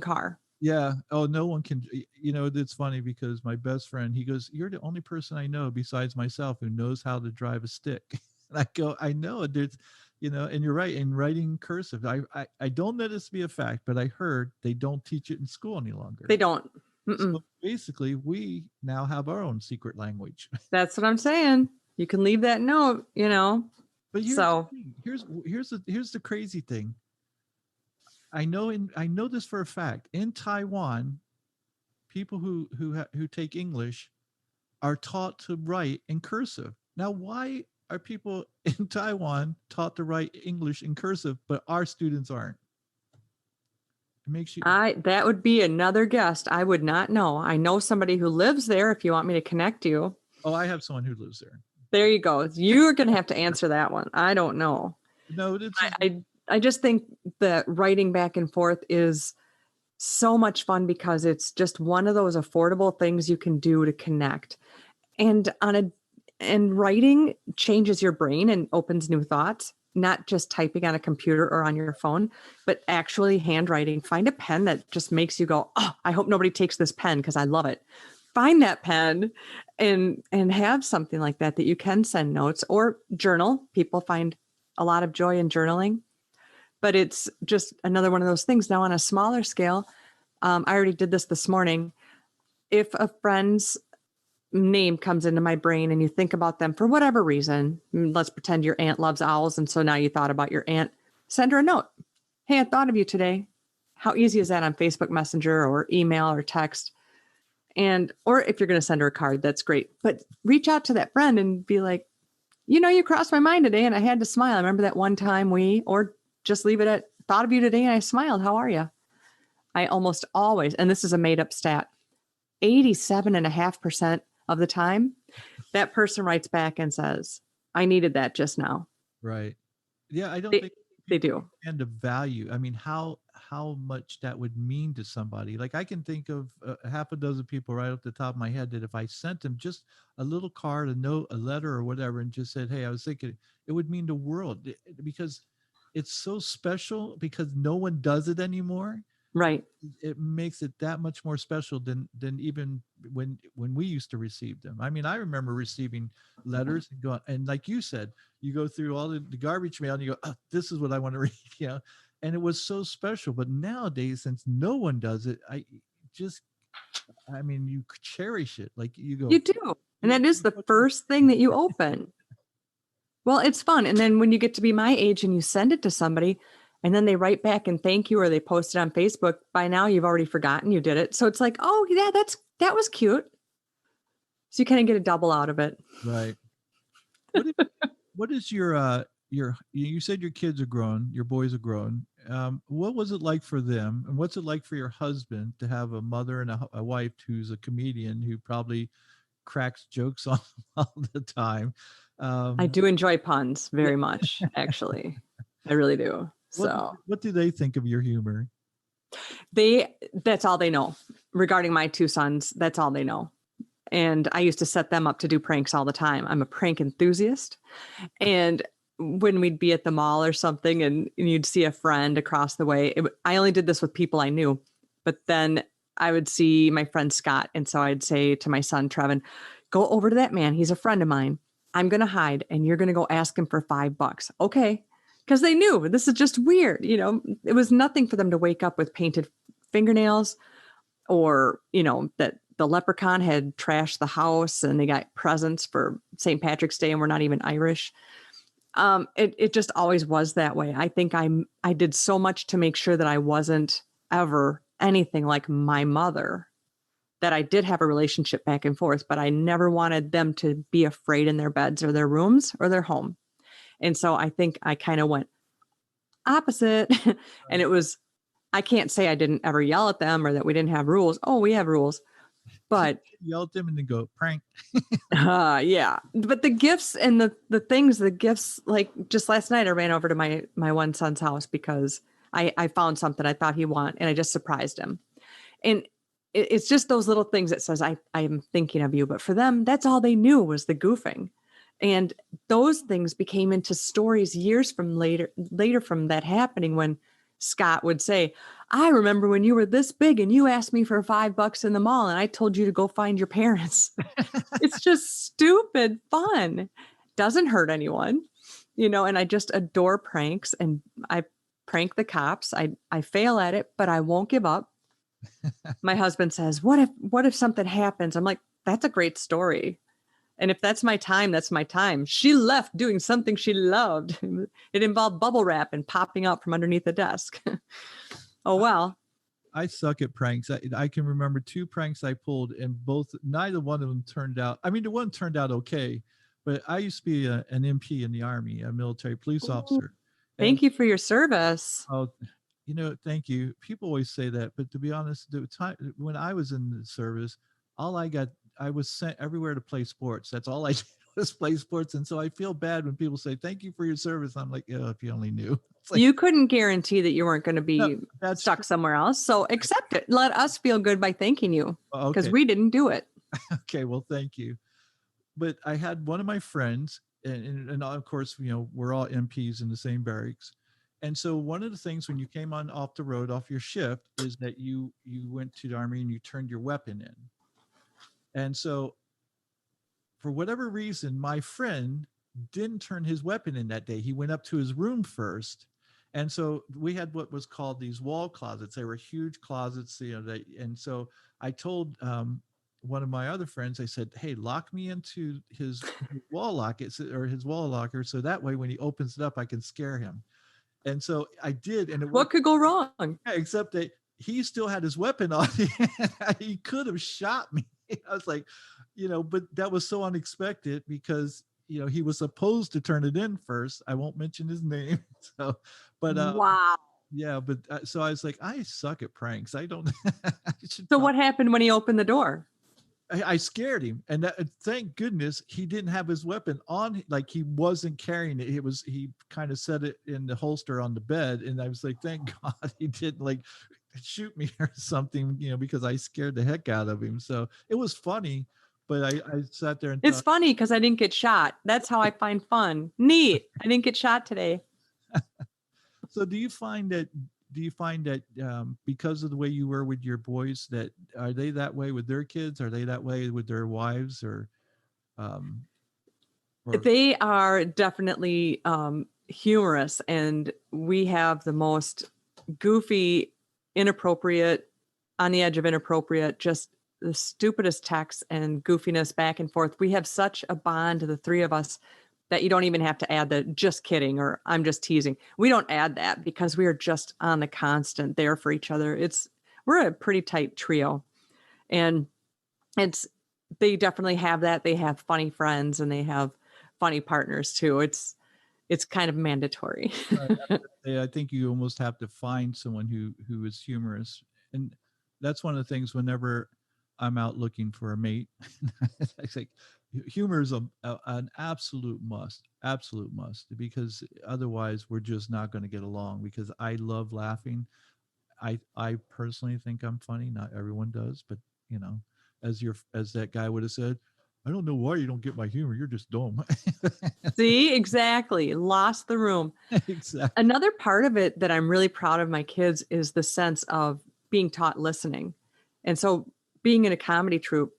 car. Yeah. Oh, no one can. It's funny because my best friend, he goes, "You're the only person I know besides myself who knows how to drive a stick." And I go, "I know there's, and you're right. In writing cursive, I don't know this to be a fact, but I heard they don't teach it in school any longer. They don't. So basically, we now have our own secret language. That's what I'm saying. You can leave that note, But here's the crazy thing. I know this for a fact. In Taiwan, people who take English are taught to write in cursive. Now, why are people in Taiwan taught to write English in cursive, but our students aren't? It makes you. That would be another guest. I would not know. I know somebody who lives there. If you want me to connect you. Oh, I have someone who lives there. There you go. You're going to have to answer that one. I don't know. No, I just think that writing back and forth is so much fun because it's just one of those affordable things you can do to connect. And writing changes your brain and opens new thoughts, not just typing on a computer or on your phone, but actually handwriting. Find a pen that just makes you go, oh, I hope nobody takes this pen because I love it. Find that pen and have something like that you can send notes or journal. People find a lot of joy in journaling, but it's just another one of those things. Now on a smaller scale, I already did this morning. If a friend's name comes into my brain and you think about them for whatever reason, let's pretend your aunt loves owls. And so now you thought about your aunt, send her a note. Hey, I thought of you today. How easy is that on Facebook Messenger or email or text? Or if you're going to send her a card, that's great. But reach out to that friend and be like, you crossed my mind today and I had to smile. I remember that one time or just leave it at thought of you today and I smiled. How are you? I almost always, and this is a made up stat, 87.5% of the time, that person writes back and says, I needed that just now. Right. Yeah. I don't think they do. And the value. I mean, how much that would mean to somebody. Like I can think of half a dozen people right off the top of my head that if I sent them just a little card, a note, a letter or whatever, and just said, hey, I was thinking, it would mean the world because it's so special because no one does it anymore. Right. It makes it that much more special than even when we used to receive them. I mean, I remember receiving letters and going, and like you said, you go through all the garbage mail and you go, oh, this is what I want to read, and it was so special. But nowadays, since no one does it, you cherish it. Like you go, you do. And that is the first thing that you open. Well, it's fun. And then when you get to be my age and you send it to somebody and then they write back and thank you, or they post it on Facebook, by now you've already forgotten you did it. So it's like, oh yeah, that was cute. So you kind of get a double out of it. Right. What is your you said your kids are grown, your boys are grown. What was it like for them? And what's it like for your husband to have a mother and a wife who's a comedian who probably cracks jokes on all the time? I Um, do enjoy puns yeah. very much, actually. I really do. What So what do they think of your humor? that's all they know regarding my two sons. That's all they know. And I used to set them up to do pranks all the time. I'm a prank enthusiast. And when we'd be at the mall or something and you'd see a friend across the way, I only did this with people I knew, but then I would see my friend Scott. And so I'd say to my son, Trevin, go over to that man. He's a friend of mine. I'm going to hide and you're going to go ask him for $5. Okay. Because they knew this is just weird. It was nothing for them to wake up with painted fingernails or, that the leprechaun had trashed the house and they got presents for St. Patrick's Day and we're not even Irish. It just always was that way. I think I did so much to make sure that I wasn't ever anything like my mother, that I did have a relationship back and forth, but I never wanted them to be afraid in their beds or their rooms or their home. And so I think I kind of went opposite. And it was, I can't say I didn't ever yell at them or that we didn't have rules. Oh, we have rules. But Yell at them and then go prank. yeah. But the gifts and the gifts, like just last night, I ran over to my one son's house because I found something I thought he wanted and I just surprised him. And it's just those little things that says, I'm thinking of you. But for them, that's all they knew was the goofing. And those things became into stories years from later from that happening when Scott would say, I remember when you were this big and you asked me for $5 in the mall and I told you to go find your parents. It's just stupid fun. Doesn't hurt anyone, and I just adore pranks and I prank the cops. I fail at it, but I won't give up. My husband says, what if something happens? I'm like, that's a great story. And if that's my time, that's my time. She left doing something she loved. It involved bubble wrap and popping out from underneath the desk. Oh, well. I suck at pranks. I can remember 2 pranks I pulled, and neither one of them turned out. I mean, the one turned out okay, but I used to be an MP in the Army, a military police Ooh, officer. And thank you for your service. oh, thank you. People always say that, but to be honest, the time when I was in the service, I was sent everywhere to play sports. That's all I did was play sports, and so I feel bad when people say thank you for your service. I'm like, oh, if you only knew. It's like, You couldn't guarantee that you weren't going to no, be that's stuck somewhere else. So accept it. Let us feel good by thanking you because okay. we didn't do it. Okay, well, thank you. But I had one of my friends, and of course, we're all MPs in the same barracks. And so one of the things when you came on off the road, off your shift, is that you went to the Army and you turned your weapon in. And so for whatever reason, my friend didn't turn his weapon in that day. He went up to his room first. And so we had what was called these wall closets. They were huge closets, and so I told one of my other friends, I said, hey, lock me into his wall or his wall locker. So that way, when he opens it up, I can scare him. And so I did. And it What worked, could go wrong? except that he still had his weapon on. He could have shot me. I was like, but that was so unexpected because, he was supposed to turn it in first. I won't mention his name. So, but Wow. yeah, but so I was like, I suck at pranks. I don't. I should So what happened when he opened the door? I scared him, and thank goodness he didn't have his weapon on. Like he wasn't carrying it. He kind of set it in the holster on the bed, and I was like, thank God he didn't like shoot me or something, because I scared the heck out of him. So it was funny, but I sat there and It's thought, funny because I didn't get shot. That's how I find fun. Neat. I didn't get shot today. so do you find that because of the way you were with your boys, that are they that way with their kids? Are they that way with their wives, um, or They are definitely humorous, and we have the most goofy, inappropriate, on the edge of inappropriate, just the stupidest texts and goofiness back and forth. We have such a bond, the three of us, that you don't even have to add the just kidding or I'm just teasing. We don't add that because we are just on the constant there for each other. We're a pretty tight trio, and they definitely have that. They have funny friends and they have funny partners too. It's kind of mandatory. I think you almost have to find someone who is humorous, and that's one of the things. Whenever I'm out looking for a mate, I like humor is an absolute must, because otherwise we're just not going to get along, because I love laughing. I personally think I'm funny. Not everyone does, but you know, as that guy would have said, I don't know why you don't get my humor. You're just dumb. See, exactly. Lost the room. Exactly. Another part of it that I'm really proud of my kids is the sense of being taught listening. And so being in a comedy troupe,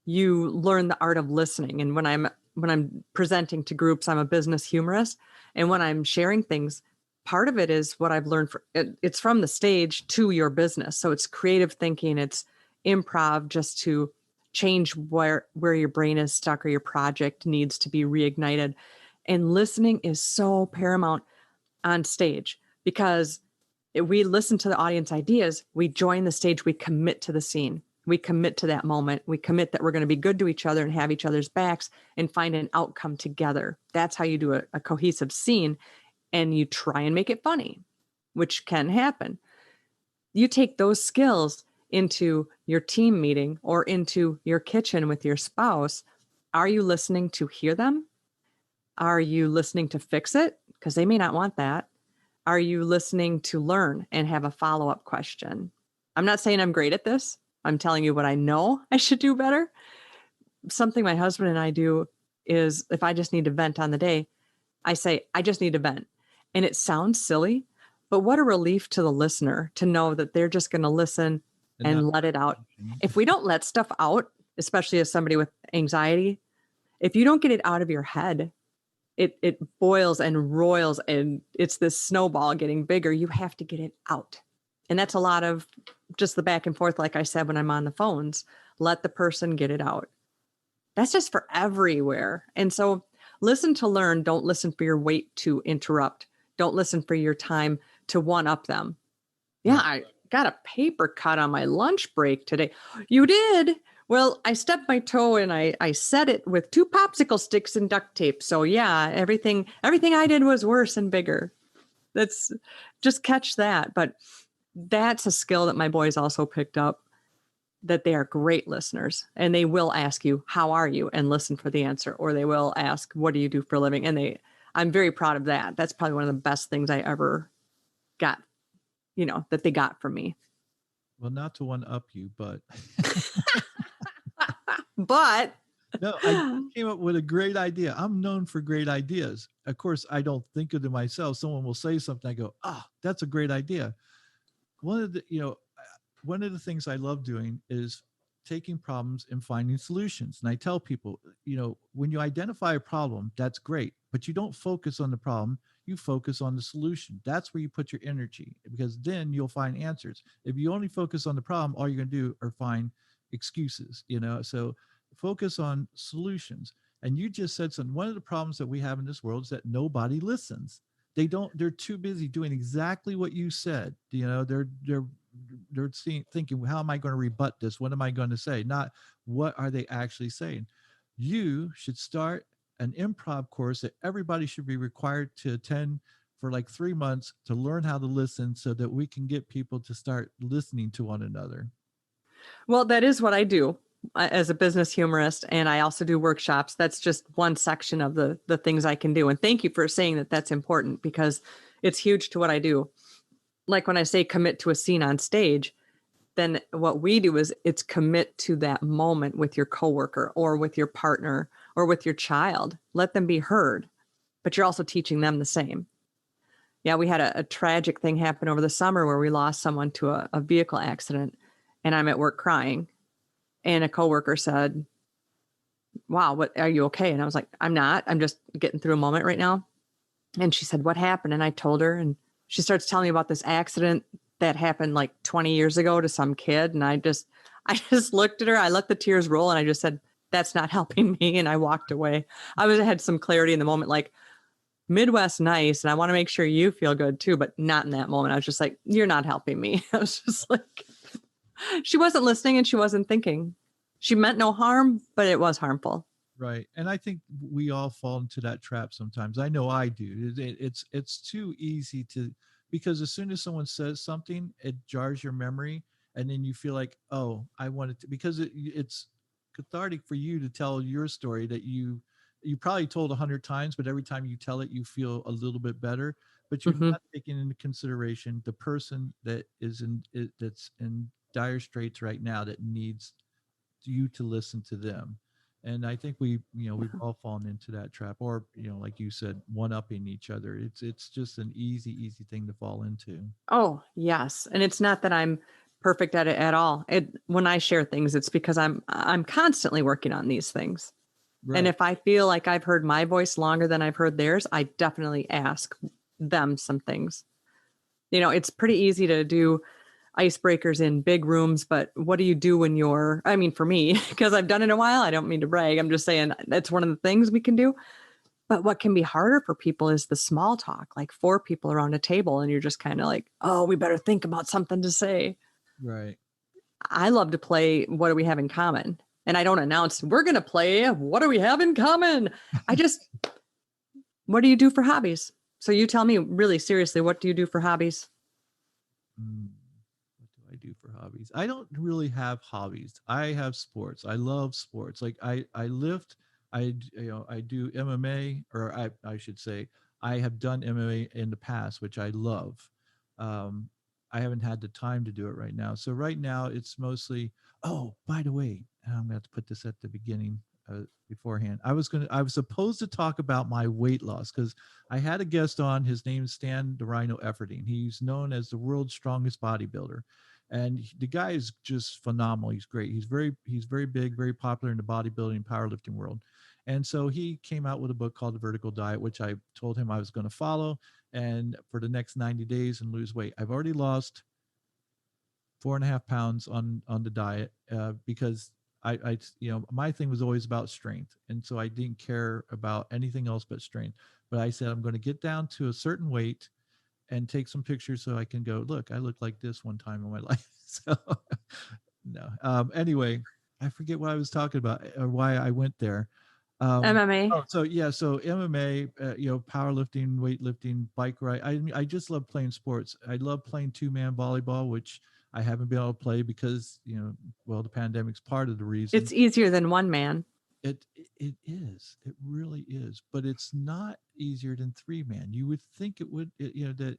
you learn the art of listening. And when I'm presenting to groups, I'm a business humorist. And when I'm sharing things, part of it is what I've learned it's from the stage to your business. So it's creative thinking, it's improv, just to change where your brain is stuck or your project needs to be reignited. And listening is so paramount on stage, because if we listen to the audience ideas, we join the stage, we commit to the scene, we commit to that moment, we commit that we're going to be good to each other and have each other's backs and find an outcome together. That's how you do a cohesive scene, and you try and make it funny, which can happen. You take those skills into your team meeting or into your kitchen with your spouse. Are you listening to hear them? Are you listening to fix it? Because they may not want that. Are you listening to learn and have a follow-up question? I'm not saying I'm great at this. I'm telling you what I know I should do better. Something my husband and I do is, if I just need to vent on the day, I say, I just need to vent. And it sounds silly, but what a relief to the listener to know that they're just going to listen and let it out. If we don't let stuff out, especially as somebody with anxiety, if you don't get it out of your head, it boils and roils, and it's this snowball getting bigger. You have to get it out. And that's a lot of just the back and forth, like I said, when I'm on the phones, let the person get it out. That's just for everywhere. And so listen to learn. Don't listen for your weight to interrupt. Don't listen for your time to one up them. Yeah, I got a paper cut on my lunch break today. You did? Well, I stepped my toe and I set it with 2 popsicle sticks and duct tape. So yeah, everything I did was worse and bigger. That's just catch that. But that's a skill that my boys also picked up, that they are great listeners, and they will ask you, how are you? And listen for the answer. Or they will ask, what do you do for a living? And I'm very proud of that. That's probably one of the best things I ever got, that they got from me. Well, not to one up you, but But no, I came up with a great idea. I'm known for great ideas. Of course, I don't think of them myself. Someone will say something, I go, that's a great idea. One of the things I love doing is taking problems and finding solutions. And I tell people, when you identify a problem, that's great, but you don't focus on the problem. You focus on the solution. That's where you put your energy, because then you'll find answers. If you only focus on the problem, all you're going to do are find excuses, so focus on solutions. And you just said something. One of the problems that we have in this world is that nobody listens. They're too busy doing exactly what you said. They're thinking, how am I going to rebut this? What am I going to say? Not what are they actually saying? You should start an improv course that everybody should be required to attend for like 3 months to learn how to listen, so that we can get people to start listening to one another. Well, that is what I do as a business humorist. And I also do workshops. That's just one section of the things I can do. And thank you for saying that that's important, because it's huge to what I do. Like when I say commit to a scene on stage, then what we do is it's commit to that moment with your coworker or with your partner or with your child. Let them be heard, but you're also teaching them the same. Yeah, we had a tragic thing happen over the summer where we lost someone to a vehicle accident, and I'm at work crying. And a coworker said, wow, what, are you okay? And I was like, I'm not, I'm just getting through a moment right now. And she said, what happened? And I told her, and she starts telling me about this accident that happened like 20 years ago to some kid. And I just looked at her, I let the tears roll, and I just said, that's not helping me. And I walked away. I had some clarity in the moment, like, Midwest nice, and I want to make sure you feel good too, but not in that moment. I was just like, you're not helping me. I was just like, she wasn't listening and she wasn't thinking. She meant no harm, but it was harmful. Right. And I think we all fall into that trap sometimes. I know I do. It's too easy because as soon as someone says something, it jars your memory, and then you feel like, oh, I wanted to, because it's cathartic for you to tell your story that you probably told 100 times, but every time you tell it, you feel a little bit better. But you're Hmm. not taking into consideration the person that is that's in dire straits right now that needs you to listen to them. And I think we've all fallen into that trap, or like you said, one upping each other. It's just an easy thing to fall into. Oh, yes. And it's not that I'm perfect at it at all. When I share things, it's because I'm constantly working on these things. And Right. if I feel like I've heard my voice longer than I've heard theirs, I definitely ask them some things. It's pretty easy to do icebreakers in big rooms, but what do you do when I mean, for me, because I've done it a while, I don't mean to brag. I'm just saying that's one of the things we can do. But what can be harder for people is the small talk, like four people around a table, and you're just kind of like, oh, we better think about something to say. Right. I love to play what do we have in common? And I don't announce we're going to play what do we have in common? I just, what do you do for hobbies? So you tell me really seriously, what do you do for hobbies? What do I do for hobbies? I don't really have hobbies. I have sports. I love sports. Like I lift. I do MMA, or I should say I have done MMA in the past, which I love. Um, I haven't had the time to do it right now. So right now it's mostly. Oh, by the way, I'm gonna have to put this at the beginning. Beforehand, I was supposed to talk about my weight loss because I had a guest on. His name is Stan the Rhino Efferding. He's known as the world's strongest bodybuilder, and the guy is just phenomenal. He's great. He's very big, very popular in the bodybuilding and powerlifting world. And so he came out with a book called The Vertical Diet, which I told him I was going to follow, and for the next 90 days and lose weight. I've already lost 4.5 pounds on the diet because I my thing was always about strength, and so I didn't care about anything else but strength. But I said I'm going to get down to a certain weight and take some pictures so I can go, look, I looked like this one time in my life. So no. Anyway, I forget what I was talking about or why I went there. MMA. Oh, so yeah, so MMA, powerlifting, weightlifting, bike ride. I just love playing sports. I love playing two-man volleyball, which I haven't been able to play because well, the pandemic's part of the reason. It's easier than one man. It is. It really is. But it's not easier than three man. You would think it would. That.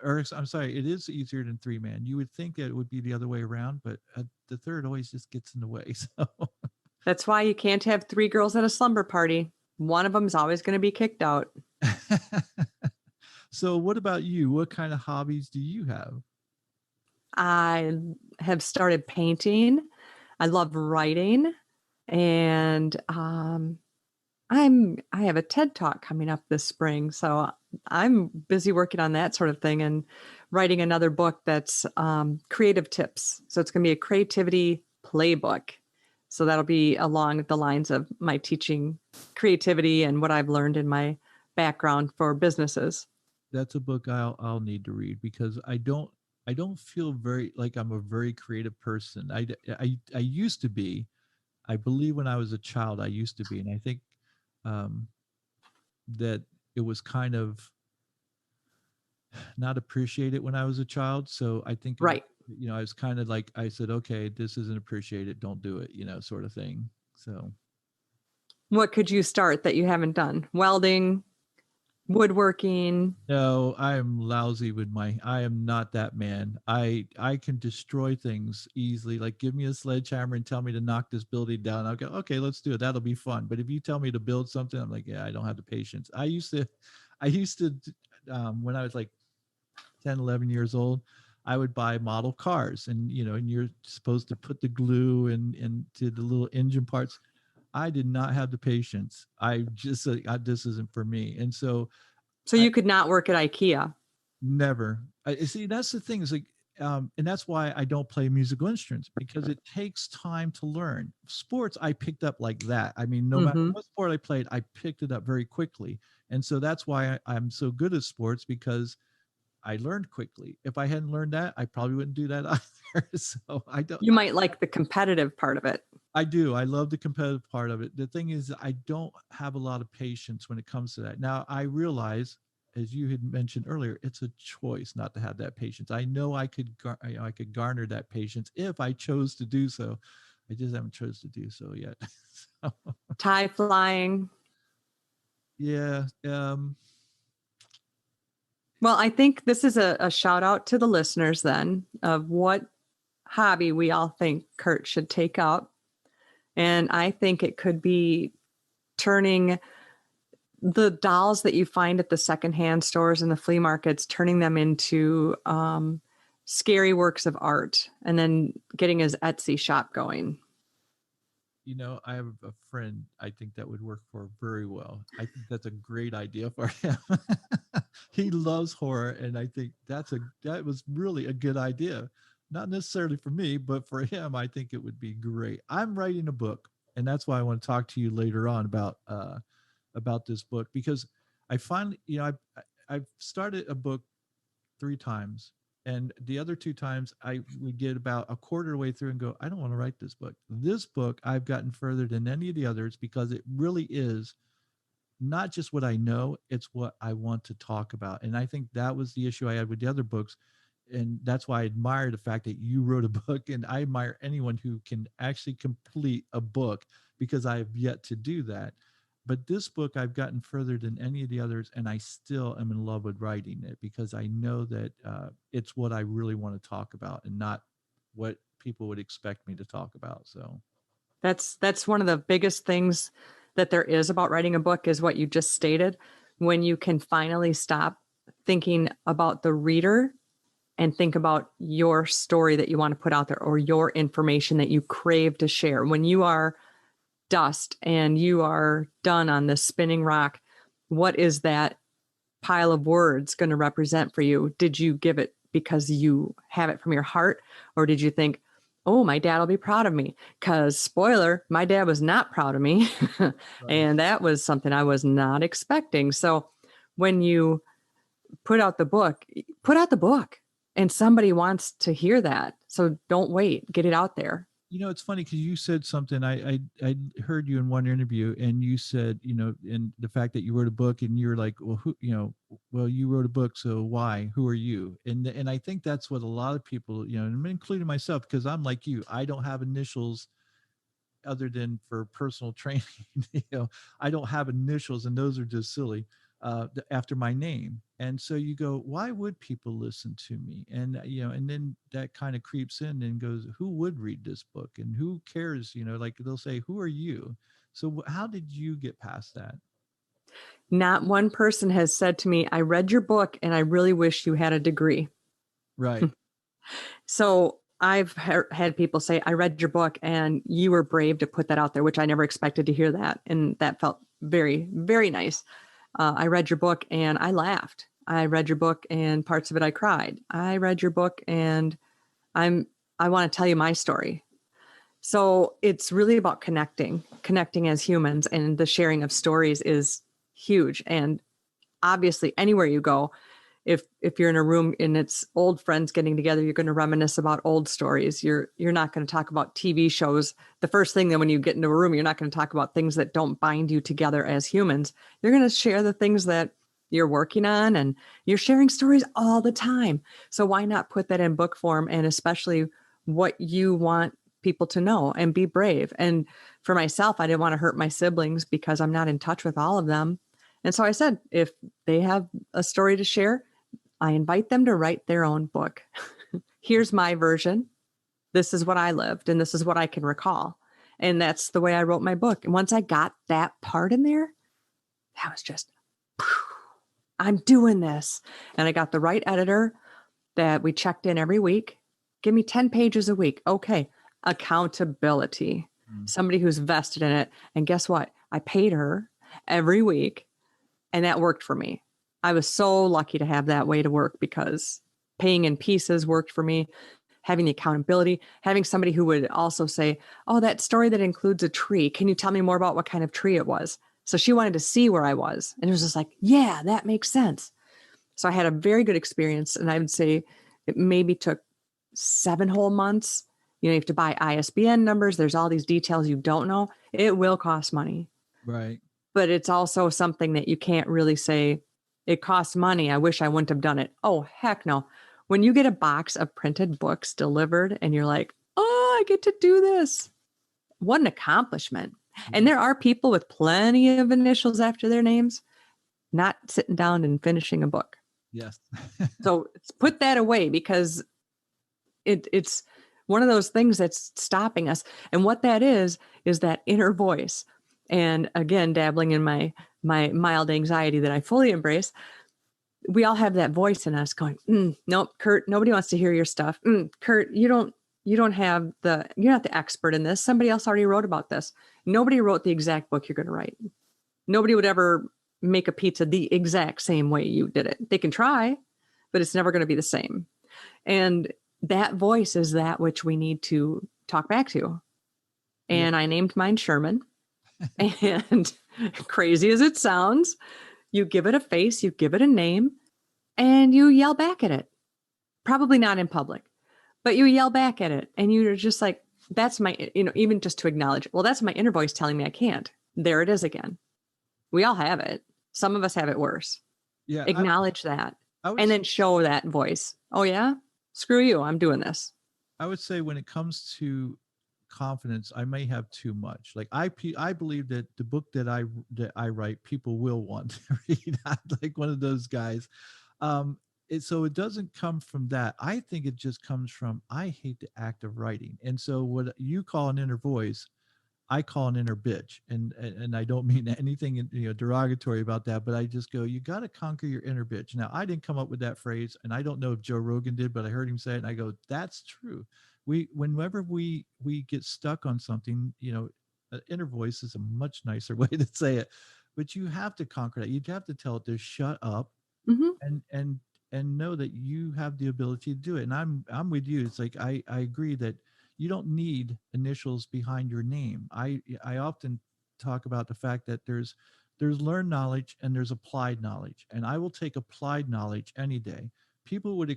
Or I'm sorry, it is easier than three man. You would think that it would be the other way around, but the third always just gets in the way. So. That's why you can't have three girls at a slumber party. One of them is always going to be kicked out. So, what about you? What kind of hobbies do you have? I have started painting. I love writing, and I have a TED Talk coming up this spring, so I'm busy working on that sort of thing and writing another book that's creative tips. So it's going to be a creativity playbook. So that'll be along the lines of my teaching creativity and what I've learned in my background for businesses. That's a book I'll need to read because I don't feel very like I'm a very creative person. I used to be. I believe when I was a child I used to be, and I think um, that it was kind of not appreciated when I was a child. So I think Right. I was kind of like I said, okay, this isn't appreciated, don't do it, sort of thing. So What could you start that you haven't done? Welding, woodworking. no, I am lousy with I am not that man. I can destroy things easily. Like give me a sledgehammer and tell me to knock this building down. I'll go, okay, let's do it. That'll be fun. But if you tell me to build something, I'm like, yeah, I don't have the patience. I used to when I was like 10, 11 years old, I would buy model cars and you're supposed to put the glue into the little engine parts. I did not have the patience. I just this isn't for me. And so So I you could not work at IKEA. never, I see, that's the thing is like, and that's why I don't play musical instruments because it takes time to learn. Sports, I picked up like that. I mean, no matter Mm-hmm. what sport I played, I picked it up very quickly. And so that's why I'm so good at sports because I learned quickly. If I hadn't learned that, I probably wouldn't do that either. So I don't. You might like the competitive part of it. I do. I love the competitive part of it. The thing is, I don't have a lot of patience when it comes to that. Now, I realize, as you had mentioned earlier, it's a choice not to have that patience. I know I could garner that patience if I chose to do so, I just haven't chose to do so yet. So, Tie flying. yeah. Well, I think this is a shout out to the listeners then of what hobby we all think Kurt should take up. And I think it could be turning the dolls that you find at the secondhand stores and the flea markets, turning them into scary works of art, and then getting his Etsy shop going. I have a friend I think that would work for very well. I think that's a great idea for him. He loves horror, and I think that was really a good idea. Not necessarily for me, but for him, I think it would be great. I'm writing a book, and that's why I want to talk to you later on about this book, because I finally, I've started a book 3 times, and the other 2 times I would get about a quarter of the way through and go, I don't want to write this book. This book I've gotten further than any of the others because it really is not just what I know, it's what I want to talk about. And I think that was the issue I had with the other books. And that's why I admire the fact that you wrote a book, and I admire anyone who can actually complete a book, because I have yet to do that. But this book I've gotten further than any of the others, and I still am in love with writing it because I know that it's what I really want to talk about and not what people would expect me to talk about. So That's one of the biggest things that there is about writing a book, is what you just stated. When you can finally stop thinking about the reader and think about your story that you want to put out there, or your information that you crave to share. When you are dust and you are done on this spinning rock, what is that pile of words going to represent for you? Did you give it because you have it from your heart? Or did you think, oh, my dad will be proud of me? Because, spoiler, my dad was not proud of me. right. And that was something I was not expecting. So when you put out the book, and somebody wants to hear that. So don't wait, get it out there. It's funny because you said something. I heard you in one interview, and you said, in the fact that you wrote a book, and you're like, well, who, well, you wrote a book, so why? Who are you? And I think that's what a lot of people, including myself, because I'm like you. I don't have initials other than for personal training. I don't have initials, and those are just silly. After my name. And so you go, why would people listen to me? And, and then that kind of creeps in and goes, who would read this book, and who cares? Like they'll say, who are you? So how did you get past that? Not one person has said to me, I read your book and I really wish you had a degree. Right. So I've had people say, I read your book and you were brave to put that out there, which I never expected to hear that. And that felt very, very nice. I read your book and I laughed. I read your book and parts of it I cried. I read your book and I want to tell you my story. So it's really about connecting as humans, and the sharing of stories is huge. And obviously anywhere you go, if you're in a room and it's old friends getting together, you're going to reminisce about old stories. You're not going to talk about TV shows. The first thing that when you get into a room, you're not going to talk about things that don't bind you together as humans. You're going to share the things that you're working on, and you're sharing stories all the time. So why not put that in book form, and especially what you want people to know, and be brave. And for myself, I didn't want to hurt my siblings because I'm not in touch with all of them. And so I said, if they have a story to share, I invite them to write their own book. Here's my version. This is what I lived, and this is what I can recall. And that's the way I wrote my book. And once I got that part in there, that was just, I'm doing this. And I got the right editor that we checked in every week. Give me 10 pages a week. Okay. Accountability. Somebody who's vested in it. And guess what? I paid her every week, and that worked for me. I was so lucky to have that way to work, because paying in pieces worked for me. Having the accountability, having somebody who would also say, oh, that story that includes a tree, can you tell me more about what kind of tree it was? So she wanted to see where I was. And it was just like, yeah, that makes sense. So I had a very good experience. And I would say it maybe took 7 whole months. You have to buy ISBN numbers. There's all these details you don't know. It will cost money. Right. But it's also something that you can't really say, it costs money, I wish I wouldn't have done it. Oh, heck no. When you get a box of printed books delivered and you're like, oh, I get to do this. what an accomplishment. And there are people with plenty of initials after their names not sitting down and finishing a book. Yes. So put that away, because it's one of those things that's stopping us. And what that is that inner voice. And again, dabbling in my mild anxiety that I fully embrace, we all have that voice in us going, nope, Kurt, nobody wants to hear your stuff. Kurt, you're not the expert in this. Somebody else already wrote about this. Nobody wrote the exact book you're going to write. Nobody would ever make a pizza the exact same way you did it. They can try, but it's never going to be the same. And that voice is that which we need to talk back to. And I named mine Sherman. And crazy as it sounds, you give it a face, you give it a name, and you yell back at it. Probably not in public, but you yell back at it. And you're just like, that's my, even just to acknowledge, well, that's my inner voice telling me I can't. There it is again. We all have it. Some of us have it worse. Yeah. Acknowledge that. And then show that voice. Oh yeah, screw you. I'm doing this. I would say when it comes to confidence, I may have too much. Like I believe that the book that I write, people will want to read. I'm like one of those guys. So it doesn't come from that. I think it just comes from, I hate the act of writing. And so what you call an inner voice, I call an inner bitch. And I don't mean anything derogatory about that, but I just go, you got to conquer your inner bitch. Now, I didn't come up with that phrase, and I don't know if Joe Rogan did, but I heard him say it, and I go, that's true. Whenever we get stuck on something, inner voice is a much nicer way to say it, but you have to conquer that. You have to tell it to shut up, and know that you have the ability to do it. And I'm with you. It's like, I agree that you don't need initials behind your name. I often talk about the fact that there's learned knowledge and there's applied knowledge. And I will take applied knowledge any day. People would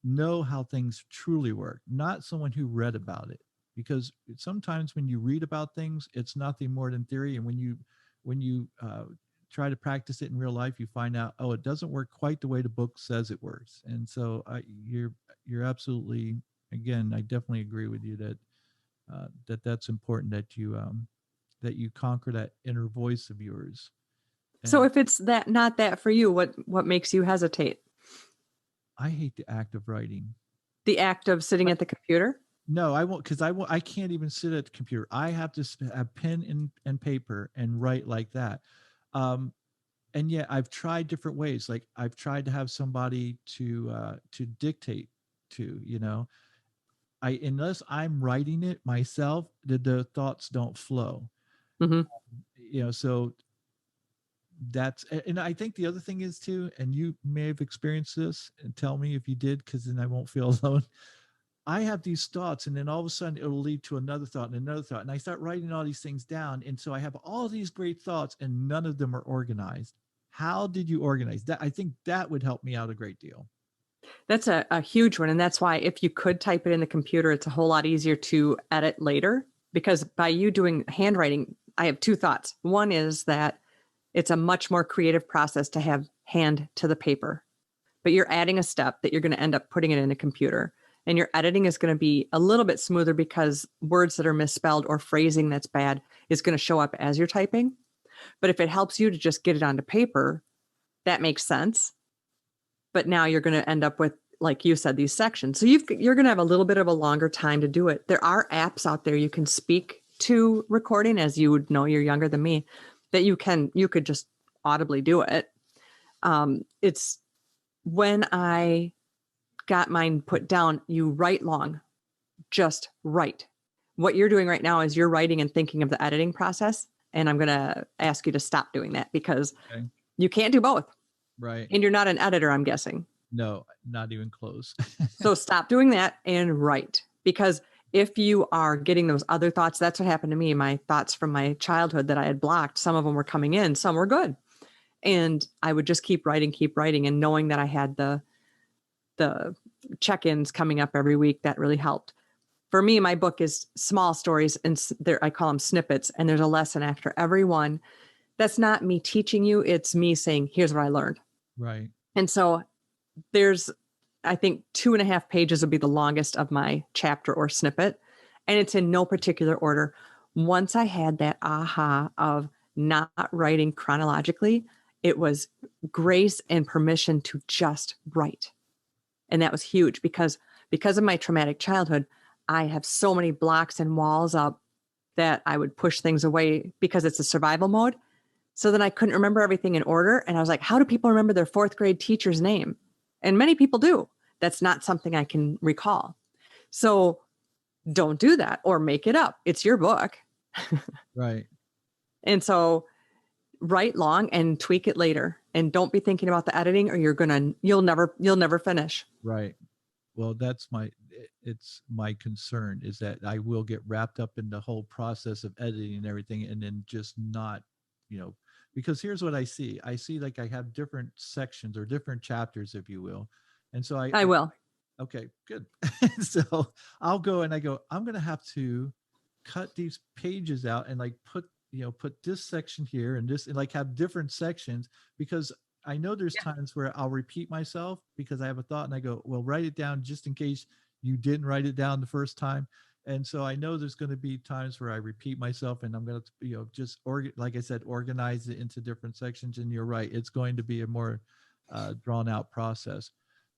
know how things truly work, not someone who read about it. Because sometimes when you read about things, it's nothing more than theory. And when you try to practice it in real life, you find out, it doesn't work quite the way the book says it works. And so you're absolutely, again, I definitely agree with you that that's important, that you conquer that inner voice of yours. And so if it's not that for you, what makes you hesitate? I hate the act of writing. The act of sitting at the computer? No, I won't, because I can't even sit at the computer. I have to have pen and paper and write like that. And yet I've tried different ways. Like I've tried to have somebody to dictate to, unless I'm writing it myself, the thoughts don't flow. So that's, and I think the other thing is too, and you may have experienced this, and tell me if you did, because then I won't feel alone. I have these thoughts, and then all of a sudden it'll lead to another thought and another thought. And I start writing all these things down. And so I have all these great thoughts, and none of them are organized. How did you organize that? I think that would help me out a great deal. That's a huge one. And that's why if you could type it in the computer, it's a whole lot easier to edit later, because by you doing handwriting, I have two thoughts. One is that it's a much more creative process to have hand to the paper, but you're adding a step that you're going to end up putting it in a computer. And your editing is going to be a little bit smoother, because words that are misspelled or phrasing that's bad is going to show up as you're typing. But if it helps you to just get it onto paper, that makes sense. But now you're going to end up with, like you said, these sections. So you're going to have a little bit of a longer time to do it. There are apps out there you can speak to recording, as you would know, you're younger than me, that you could just audibly do it. It's when I got mine put down, you write long, just write. What you're doing right now is you're writing and thinking of the editing process. And I'm going to ask you to stop doing that, because you can't do both. Right. And you're not an editor, I'm guessing. No, not even close. So stop doing that and write, because if you are getting those other thoughts, that's what happened to me. My thoughts from my childhood that I had blocked, some of them were coming in, some were good. And I would just keep writing. And knowing that I had the check-ins coming up every week, that really helped. For me, my book is small stories, and I call them snippets. And there's a lesson after every one. That's not me teaching you. It's me saying, here's what I learned. Right. And so I think 2.5 pages would be the longest of my chapter or snippet. And it's in no particular order. Once I had that aha of not writing chronologically, it was grace and permission to just write. And that was huge because of my traumatic childhood, I have so many blocks and walls up that I would push things away because it's a survival mode. So then I couldn't remember everything in order. And I was like, how do people remember their fourth grade teacher's name? And many people do. That's not something I can recall. So don't do that or make it up. It's your book. Right. And so write long and tweak it later. And don't be thinking about the editing or you'll never finish. Right. Well, it's my concern is that I will get wrapped up in the whole process of editing and everything and then just not, because here's what I see. I see like I have different sections or different chapters, if you will. And so I will. Okay, good. So I'll go and I'm going to have to cut these pages out and like put this section here and this and like have different sections because I know there's times where I'll repeat myself because I have a thought and I go, well, write it down just in case you didn't write it down the first time. And so I know there's going to be times where I repeat myself and I'm going to, just like I said, organize it into different sections. And you're right. It's going to be a more drawn out process.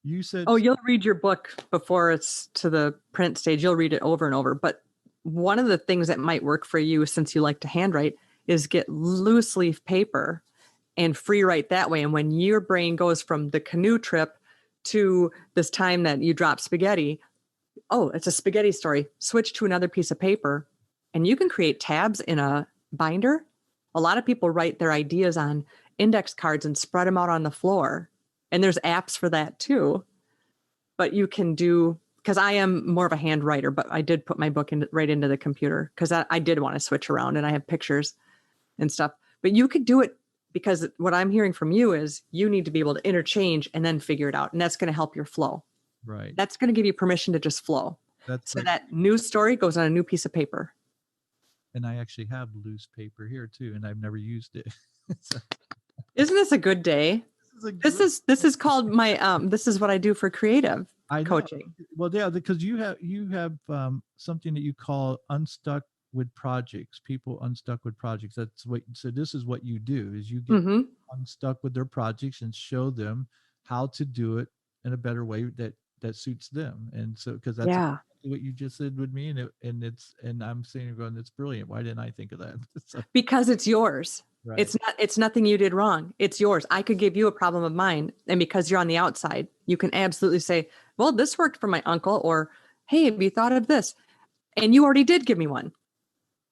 You said, you'll read your book before it's to the print stage. You'll read it over and over. But one of the things that might work for you, since you like to handwrite, is get loose leaf paper and free write that way. And when your brain goes from the canoe trip to this time that you drop spaghetti, it's a spaghetti story, switch to another piece of paper and you can create tabs in a binder. A lot of people write their ideas on index cards and spread them out on the floor. And there's apps for that too. But you can because I am more of a hand writer, but I did put my book right into the computer because I did want to switch around and I have pictures and stuff. But you could do it because what I'm hearing from you is you need to be able to interchange and then figure it out. And that's going to help your flow. Right. That's going to give you permission to just flow. That new story goes on a new piece of paper. And I actually have loose paper here too, and I've never used it. Isn't this a good day? This is called my this is what I do for creative coaching. Well, yeah, because you have something that you call unstuck with projects, people unstuck with projects. So this is what you do is you get unstuck with their projects and show them how to do it in a better way that suits them. And so because that's exactly what you just said with me, and I'm sitting going, it's brilliant. Why didn't I think of that? Because it's yours. Right. It's nothing you did wrong. It's yours. I could give you a problem of mine. And because you're on the outside, you can absolutely say, well, this worked for my uncle, or, hey, have you thought of this? And you already did give me one.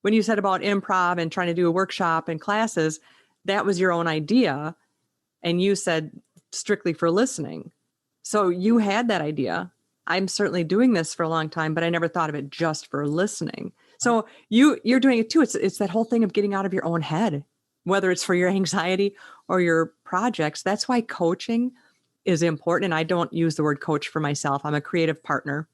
When you said about improv and trying to do a workshop and classes, that was your own idea. And you said strictly for listening. So you had that idea. I'm certainly doing this for a long time, but I never thought of it just for listening. So you're doing it too. It's that whole thing of getting out of your own head, whether it's for your anxiety or your projects. That's why coaching is important. And I don't use the word coach for myself. I'm a creative partner,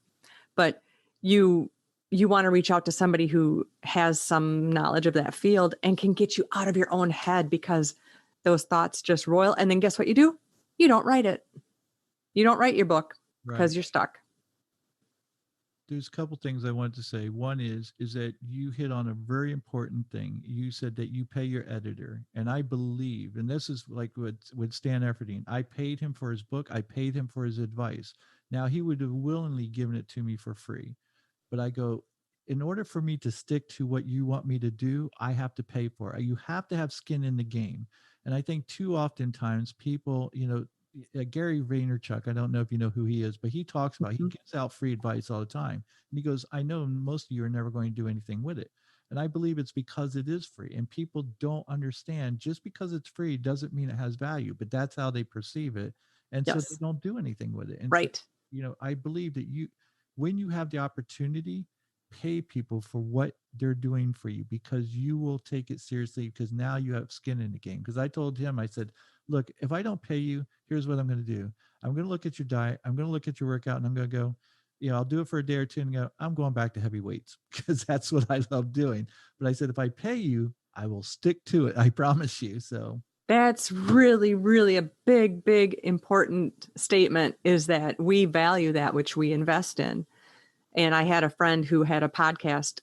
but you want to reach out to somebody who has some knowledge of that field and can get you out of your own head because those thoughts just roil. And then guess what you do? You don't write it. You don't write your book because you're stuck. There's a couple things I wanted to say. One is that you hit on a very important thing. You said that you pay your editor. And I believe, and this is like with Stan Efferding, I paid him for his book. I paid him for his advice. Now, he would have willingly given it to me for free. But I go, in order for me to stick to what you want me to do, I have to pay for it. You have to have skin in the game. And I think too often times people, Gary Vaynerchuk, I don't know if you know who he is, but he talks about, he gives out free advice all the time. And he goes, I know most of you are never going to do anything with it. And I believe it's because it is free. And people don't understand just because it's free doesn't mean it has value, but that's how they perceive it. And so they don't do anything with it. And so, I believe that when you have the opportunity, pay people for what they're doing for you because you will take it seriously because now you have skin in the game. Because I told him, I said, look, if I don't pay you, here's what I'm going to do. I'm going to look at your diet. I'm going to look at your workout and I'm going to go, I'll do it for a day or two and go, I'm going back to heavy weights because that's what I love doing. But I said, if I pay you, I will stick to it. I promise you. So that's really, really a big, big, important statement is that we value that which we invest in. And I had a friend who had a podcast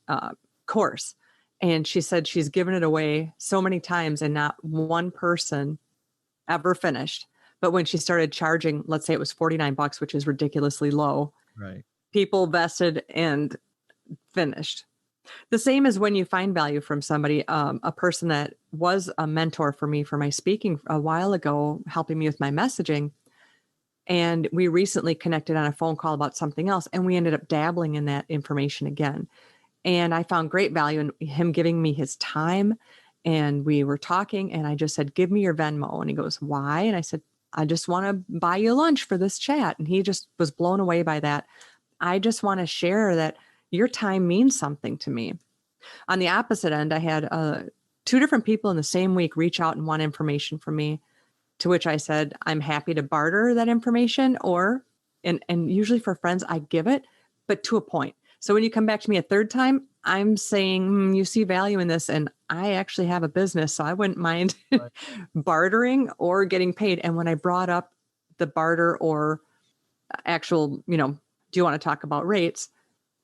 course, and she said she's given it away so many times and not one person ever finished. But when she started charging, let's say it was $49, which is ridiculously low, Right. people vested and finished. The same as when you find value from somebody, a person that was a mentor for me for my speaking a while ago, helping me with my messaging. And we recently connected on a phone call about something else, and we ended up dabbling in that information again. And I found great value in him giving me his time. And we were talking, and I just said, "Give me your Venmo." And he goes, "Why?" And I said, "I just want to buy you lunch for this chat." And he just was blown away by that. I just want to share that your time means something to me. On the opposite end, I had two different people in the same week reach out and want information from me, to which I said, I'm happy to barter that information, or, and usually for friends, I give it, but to a point. So when you come back to me a third time, I'm saying, you see value in this, and I actually have a business, so I wouldn't mind Right. bartering or getting paid. And when I brought up the barter or actual, do you want to talk about rates?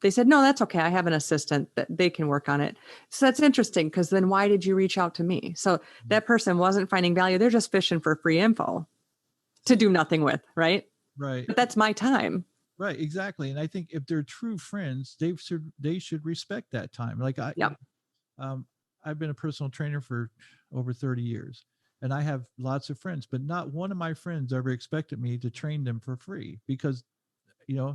They said, no, that's okay. I have an assistant that they can work on it. So that's interesting, because then why did you reach out to me? So that person wasn't finding value. They're just fishing for free info to do nothing with, right? Right. But that's my time. Right. Exactly. And I think if they're true friends, they should respect that time. Like Yep. I've been a personal trainer for over 30 years, and I have lots of friends, but not one of my friends ever expected me to train them for free, because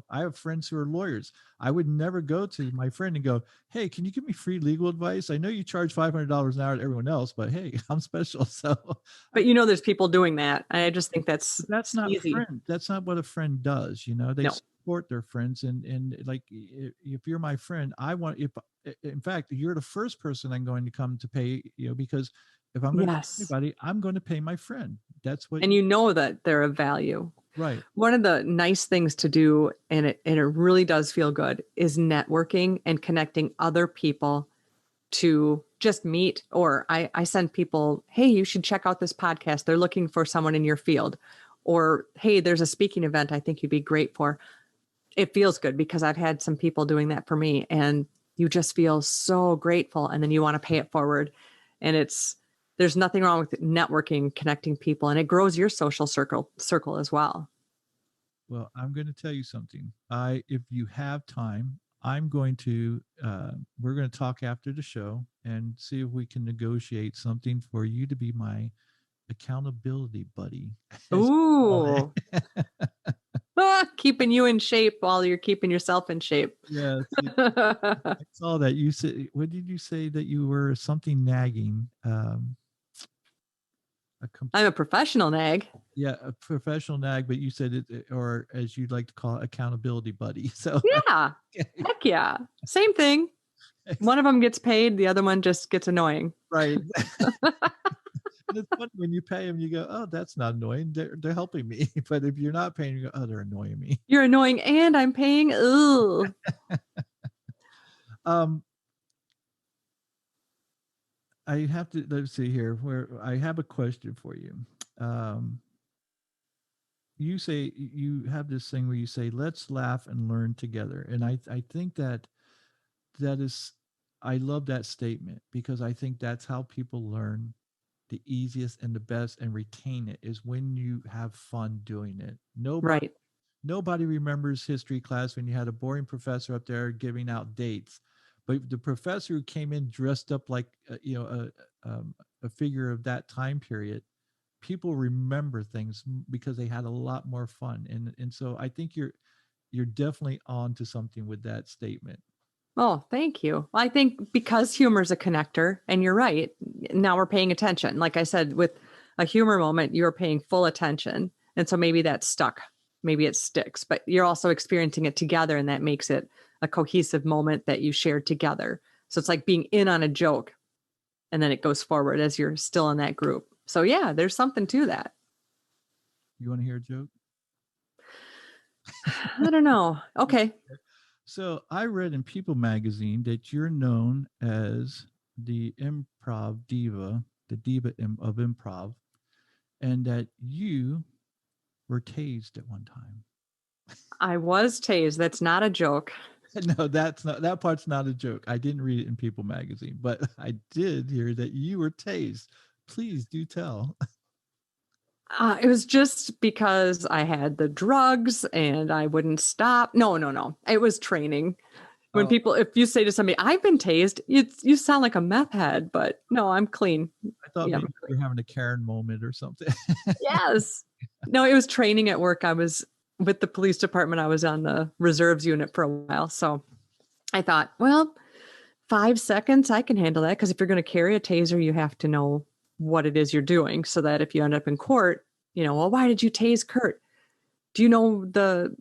I have friends who are lawyers. I would never go to my friend and go, "Hey, can you give me free legal advice? I know you charge $500 an hour to everyone else, but hey, I'm special." So, but there's people doing that. I just think that's not easy. friend. That's not what a friend does. They No. support their friends, and like, if you're my friend, in fact, you're the first person I'm going to come to pay. Because if I'm going to pay anybody, I'm going to pay my friend. That's what. And that they're of value. Right. One of the nice things to do, and it really does feel good, is networking and connecting other people to just meet. Or I send people, hey, you should check out this podcast. They're looking for someone in your field. Or, hey, there's a speaking event I think you'd be great for. It feels good, because I've had some people doing that for me, and you just feel so grateful, and then you want to pay it forward. And there's nothing wrong with networking, connecting people, and it grows your social circle as well. Well, I'm going to tell you something. If you have time, I'm going to, we're going to talk after the show and see if we can negotiate something for you to be my accountability buddy. Ooh. Keeping you in shape while you're keeping yourself in shape. Yeah. I saw that you said, what did you say that you were? Something nagging? I'm a professional nag. Yeah, a professional nag, but you said it, or as you'd like to call it, accountability buddy. So yeah, heck yeah, same thing. One of them gets paid, the other one just gets annoying. Right. And it's funny when you pay them, you go, "Oh, that's not annoying. They're helping me." But if you're not paying, you go, "Oh, they're annoying me." You're annoying, and I'm paying. Ugh. I have to, let's see here, where I have a question for you. You say you have this thing where you say, "Let's laugh and learn together," and I think that is, I love that statement, because I think that's how people learn the easiest and the best and retain it, is when you have fun doing it. Nobody remembers history class when you had a boring professor up there giving out dates, but the professor who came in dressed up like a figure of that time period, people remember things because they had a lot more fun. And so I think you're definitely on to something with that statement. Oh, thank you. I think because humor is a connector, and you're right. Now we're paying attention. Like I said, with a humor moment, you're paying full attention. And so maybe that's stuck. Maybe it sticks, but you're also experiencing it together, and that makes it a cohesive moment that you shared together. So it's like being in on a joke, and then it goes forward as you're still in that group. So yeah, there's something to that. You want to hear a joke? I don't know. Okay. So I read in People magazine that you're known as the improv diva, the diva of improv, and that you were tased at one time. I was tased. That's not a joke. No, that part's not a joke. I didn't read it in People magazine, but I did hear that you were tased. Please do tell. It was just because I had the drugs and I wouldn't stop. No. It was training. When Oh, people, if you say to somebody, I've been tased, you sound like a meth head, but no, I'm clean. I thought Yeah, maybe you were having a Karen moment or something. yes. No, it was training at work. I was with the police department. I was on the reserves unit for a while. So I thought, well, 5 seconds, I can handle that. Because if you're going to carry a taser, you have to know what it is you're doing so that if you end up in court, well, why did you tase Kurt? Do you know the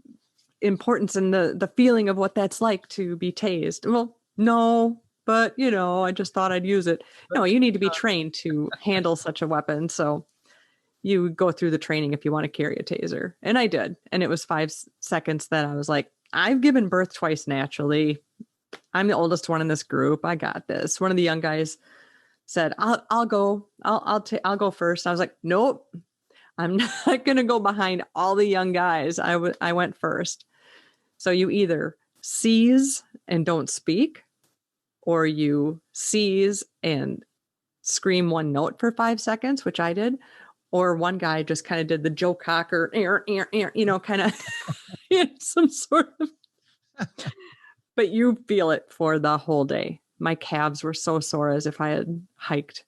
importance and the feeling of what that's like to be tased? Well, no, but I just thought I'd use it. No, you need to be trained to handle such a weapon. So you go through the training if you want to carry a taser. And I did. And it was 5 seconds that I was like, I've given birth twice naturally. I'm the oldest one in this group. I got this. One of the young guys said, I'll go. I'll go first. I was like, nope, I'm not going to go behind all the young guys. I went first. So you either seize and don't speak, or you seize and scream one note for 5 seconds, which I did. Or one guy just kind of did the Joe Cocker, kind of some sort of, but you feel it for the whole day. My calves were so sore as if I had hiked.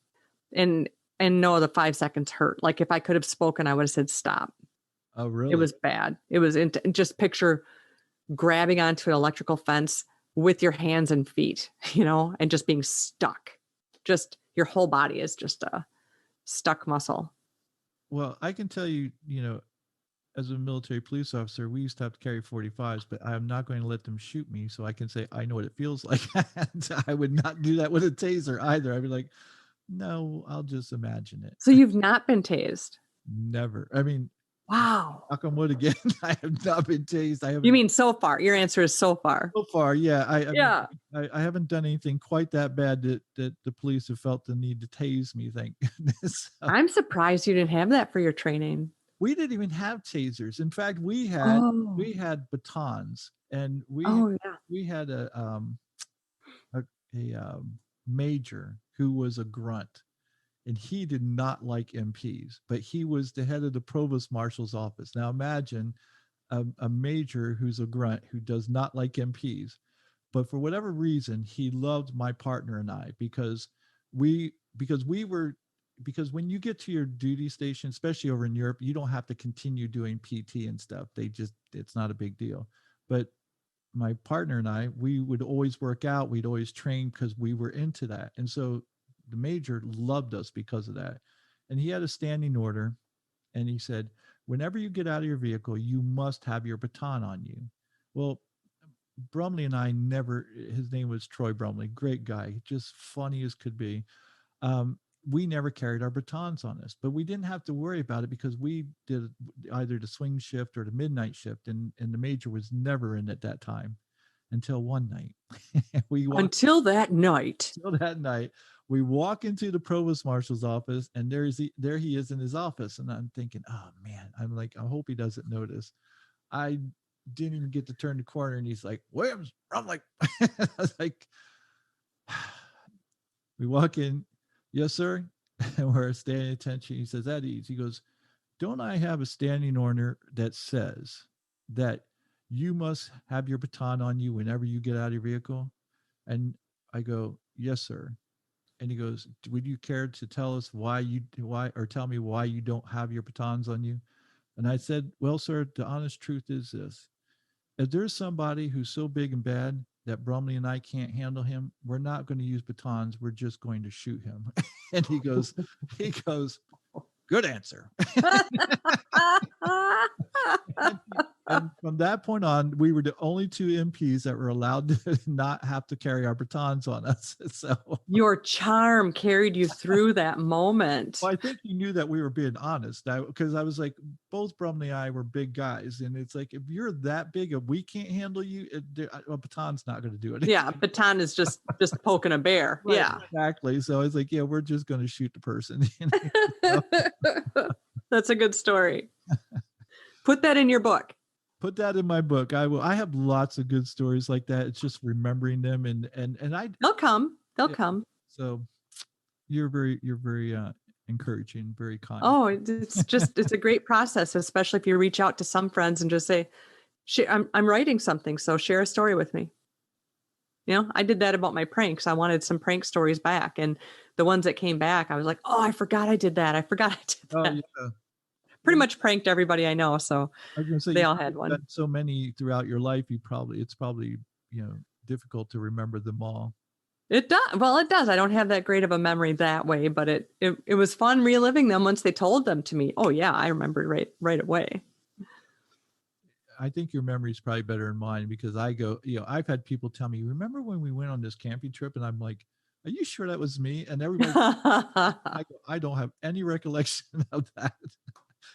And no, the 5 seconds hurt. Like if I could have spoken, I would have said stop. Oh, really? It was bad. It was just picture grabbing onto an electrical fence with your hands and feet, and just being stuck. Just your whole body is just a stuck muscle. Well, I can tell you, as a military police officer, we used to have to carry 45s, but I'm not going to let them shoot me. So I can say, I know what it feels like. I would not do that with a taser either. I'd be like, no, I'll just imagine it. So you've not been tased? Never. I mean, wow. Knock on wood again. I have not been tased. You mean so far? Your answer is so far. So far, yeah. Yeah. I haven't done anything quite that bad that the police have felt the need to tase me, thank goodness. So, I'm surprised you didn't have that for your training. we didn't even have tasers. In fact, we had batons, and we had a major who was a grunt, and he did not like MPs, but he was the head of the provost marshal's office. Now imagine a major who's a grunt who does not like MPs, but for whatever reason he loved my partner and I because when you get to your duty station, especially over in Europe, you don't have to continue doing PT and stuff. It's not a big deal. But my partner and I, we would always work out. We'd always train because we were into that. And so the major loved us because of that. And he had a standing order, and he said, whenever you get out of your vehicle, you must have your baton on you. Well, Brumley and I never, his name was Troy Brumley, great guy, just funny as could be. We never carried our batons on us, but we didn't have to worry about it because we did either the swing shift or the midnight shift. And the major was never in at that time until one night. Until that night, we walk into the provost marshal's office, and there he is in his office. And I'm thinking, oh man, I'm like, I hope he doesn't notice. I didn't even get to turn the corner, and he's like, Williams. I'm like, I was like, we walk in, yes, sir. And we're standing attention. He says, at ease. He goes, don't I have a standing order that says that you must have your baton on you whenever you get out of your vehicle? And I go, yes, sir. And he goes, would you care to tell us tell me why you don't have your batons on you? And I said, well, sir, the honest truth is this. If there's somebody who's so big and bad that Brumley and I can't handle him, we're not going to use batons. We're just going to shoot him. And he goes, good answer. And from that point on, we were the only two MPs that were allowed to not have to carry our batons on us. So your charm carried you through that moment. Well, I think he knew that we were being honest, because I was like, both Brumley and I were big guys, and it's like, if you're that big, if we can't handle you, a baton's not going to do it. Yeah, baton is just poking a bear. Right, yeah, exactly. So I was like, yeah, we're just going to shoot the person. That's a good story. Put that in your book. Put that in my book. I will. I have lots of good stories like that. It's just remembering them, and I. They'll come. They'll Yeah, come. so you're very encouraging, very kind. Oh, it's a great process, especially if you reach out to some friends and just say, I'm writing something, so share a story with me. You know, I did that about my pranks. I wanted some prank stories back. And the ones that came back, I was like, oh, I forgot I did that. I forgot I did Oh that. yeah. Pretty Well, much pranked everybody I know. So I was gonna say they you all probably had one. done so many throughout your life. It's probably difficult to remember them all. It does. Well, it does. I don't have that great of a memory that way, but it was fun reliving them once they told them to me. Oh yeah, I remember right away. I think your memory is probably better than mine because I've had people tell me, remember when we went on this camping trip? And I'm like, are you sure that was me? And everybody, I don't have any recollection of that.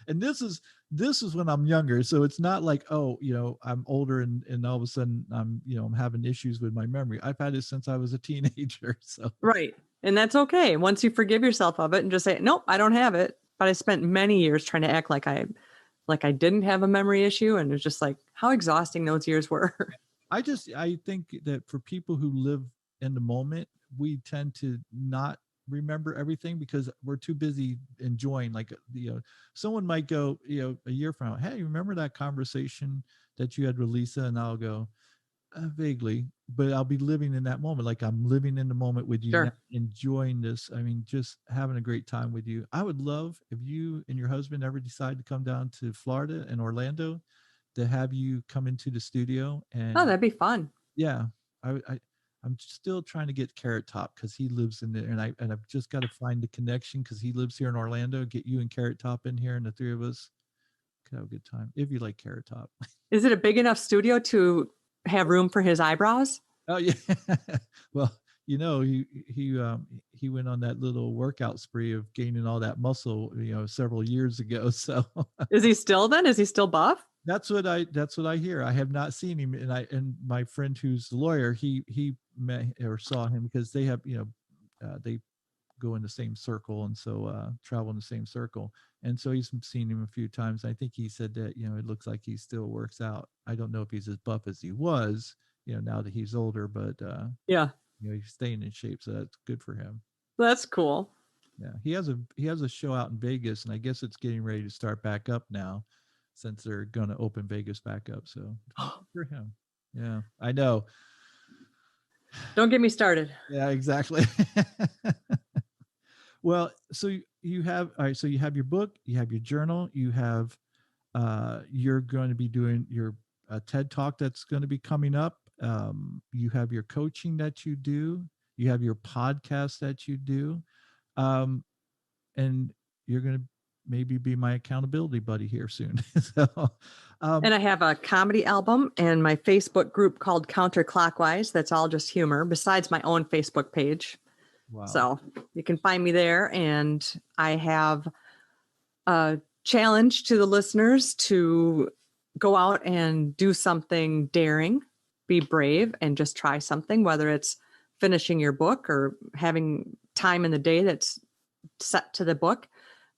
And this is when I'm younger. So it's not like, I'm older and all of a sudden I'm having issues with my memory. I've had it since I was a teenager. So Right. And that's okay. Once you forgive yourself of it and just say, nope, I don't have it. But I spent many years trying to act like I didn't have a memory issue. And it's just like how exhausting those years were. I think that for people who live in the moment, we tend to not remember everything because we're too busy enjoying. Like, someone might go, a year from now, hey, remember that conversation that you had with Lisa? And I'll go, vaguely, but I'll be living in that moment. Like I'm living in the moment with you, Sure. now, enjoying this. I mean, just having a great time with you. I would love if you and your husband ever decide to come down to Florida and Orlando to have you come into the studio. And Oh, that'd be fun. yeah, I'm still trying to get Carrot Top because he lives in there, and I've just got to find the connection because he lives here in Orlando. Get you and Carrot Top in here, and the three of us could have a good time if you like Carrot Top. Is it a big enough studio to have room for his eyebrows? Oh yeah. Well, he went on that little workout spree of gaining all that muscle, several years ago. So Is he still then? Is he still buff? that's what I hear. I have not seen him, and my friend who's the lawyer, he met or saw him because they have, they go in the same circle, and so travel in the same circle, and so he's seen him a few times. I think he said that it looks like he still works out. I don't know if he's as buff as he was, now that he's older, but Yeah, he's staying in shape, so that's good for him. that's cool. Yeah, he has a show out in Vegas, and I guess it's getting ready to start back up now, since they're going to open Vegas back up. So for him, yeah, I know. Don't get me started. Yeah, exactly. Well, so you have all right. So you have your book, you have your journal, you have you're going to be doing your TED Talk that's going to be coming up. You have your coaching that you do. You have your podcast that you do, and you're going to maybe be my accountability buddy here soon. So, And I have a comedy album and my Facebook group called Counterclockwise. That's all just humor besides my own Facebook page. wow. So you can find me there. And I have a challenge to the listeners to go out and do something daring, be brave, and just try something, whether it's finishing your book or having time in the day that's set to the book,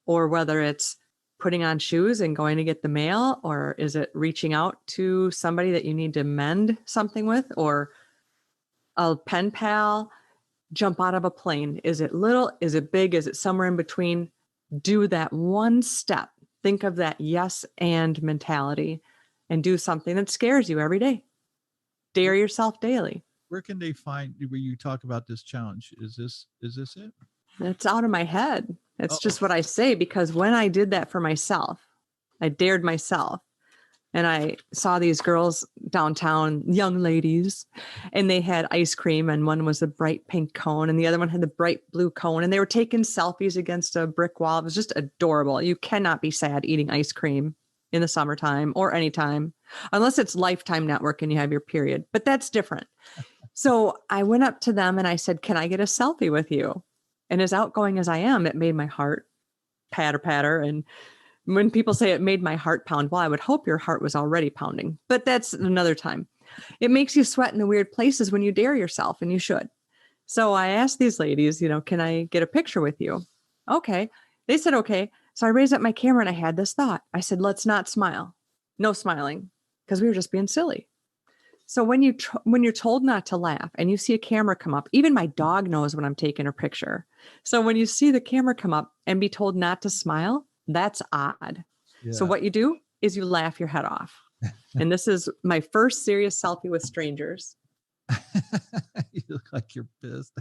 or whether it's putting on shoes and going to get the mail, or is it reaching out to somebody that you need to mend something with, or a pen pal, jump out of a plane. Is it little? Is it big? Is it somewhere in between? Do that one step. Think of that yes and mentality and do something that scares you every day. Dare yourself daily. Where can they find where you talk about this challenge? Is this it? That's out of my head. That's Oh. just what I say, because when I did that for myself, I dared myself. And I saw these girls downtown, young ladies, and they had ice cream, and one was a bright pink cone and the other one had the bright blue cone, and they were taking selfies against a brick wall. It was just adorable. You cannot be sad eating ice cream in the summertime or anytime, unless it's Lifetime Network and you have your period, but that's different. So I went up to them and I said, can I get a selfie with you? And as outgoing as I am, it made my heart patter. And when people say it made my heart pound, well, I would hope your heart was already pounding, but that's another time. It makes you sweat in the weird places when you dare yourself, and you should. So I asked these ladies, can I get a picture with you? Okay. They said, okay. So I raised up my camera and I had this thought. I said, let's not smile. No smiling. because we were just being silly. So when you're told not to laugh and you see a camera come up, even my dog knows when I'm taking a picture. So when you see the camera come up and be told not to smile, that's odd. So Yeah. what you do is you laugh your head off. And this is my first serious selfie with strangers. You look like you're pissed.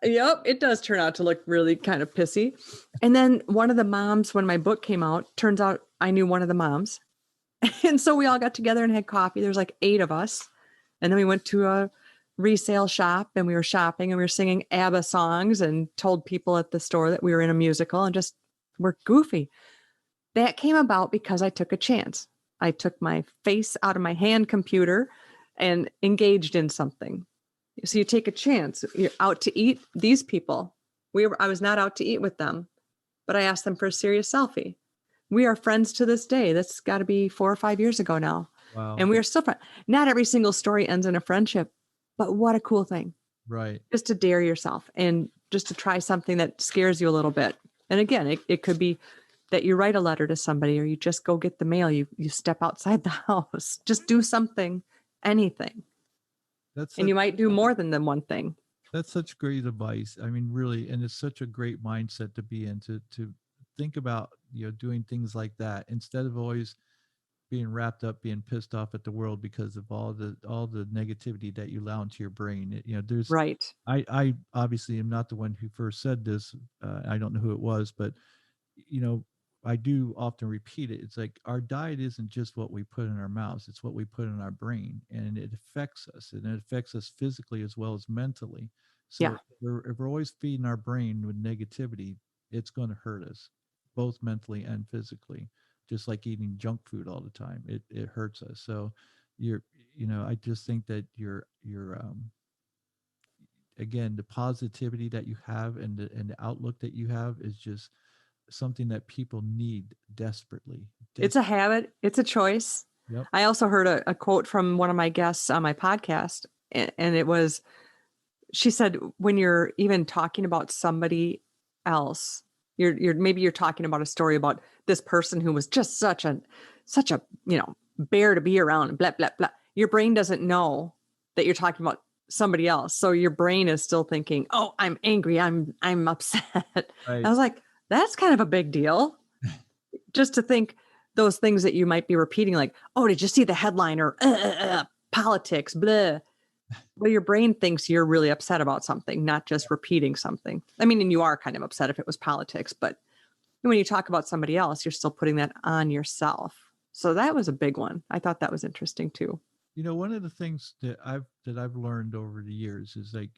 Yep, it does turn out to look really kind of pissy. And then one of the moms, when my book came out, turns out I knew one of the moms. And so we all got together and had coffee. There's like 8 of us. And then we went to a resale shop and we were shopping and we were singing ABBA songs and told people at the store that we were in a musical and just were goofy. That came about because I took a chance. I took my face out of my hand computer and engaged in something. So you take a chance. You're out to eat. These people, I was not out to eat with them, but I asked them for a serious selfie. We are friends to this day. That's got to be 4 or 5 years ago now. Wow. And we are still friends. Not every single story ends in a friendship, but what a cool thing. Right. Just to dare yourself and just to try something that scares you a little bit. And again, it could be that you write a letter to somebody or you just go get the mail. You step outside the house, just do something, anything. And you might do more than one thing. That's such great advice. I mean, really, and it's such a great mindset to be in, to think about, doing things like that instead of always being wrapped up, being pissed off at the world because of all the negativity that you allow into your brain. There's right. I obviously am not the one who first said this. I don't know who it was, but I do often repeat it. It's like our diet isn't just what we put in our mouths, it's what we put in our brain, and it affects us, and it affects us physically as well as mentally. So Yeah. if we're always feeding our brain with negativity, it's going to hurt us both mentally and physically. Just like eating junk food all the time, it hurts us. So I just think that your again, the positivity that you have and the outlook that you have is just something that people need desperately. It's a habit. It's a choice. Yep. I also heard a quote from one of my guests on my podcast, and it was, she said, when you're even talking about somebody else, maybe you're talking about a story about this person who was just such a bear to be around, blah, blah, blah. Your brain doesn't know that you're talking about somebody else. So your brain is still thinking, oh, I'm angry. I'm upset. Right. I was like, that's kind of a big deal. Just to think those things that you might be repeating, like, oh, did you see the headline, or politics, blah. Well, your brain thinks you're really upset about something, not just repeating something. I mean, and you are kind of upset if it was politics, but when you talk about somebody else, you're still putting that on yourself. So that was a big one. I thought that was interesting too. One of the things that I've learned over the years is, like,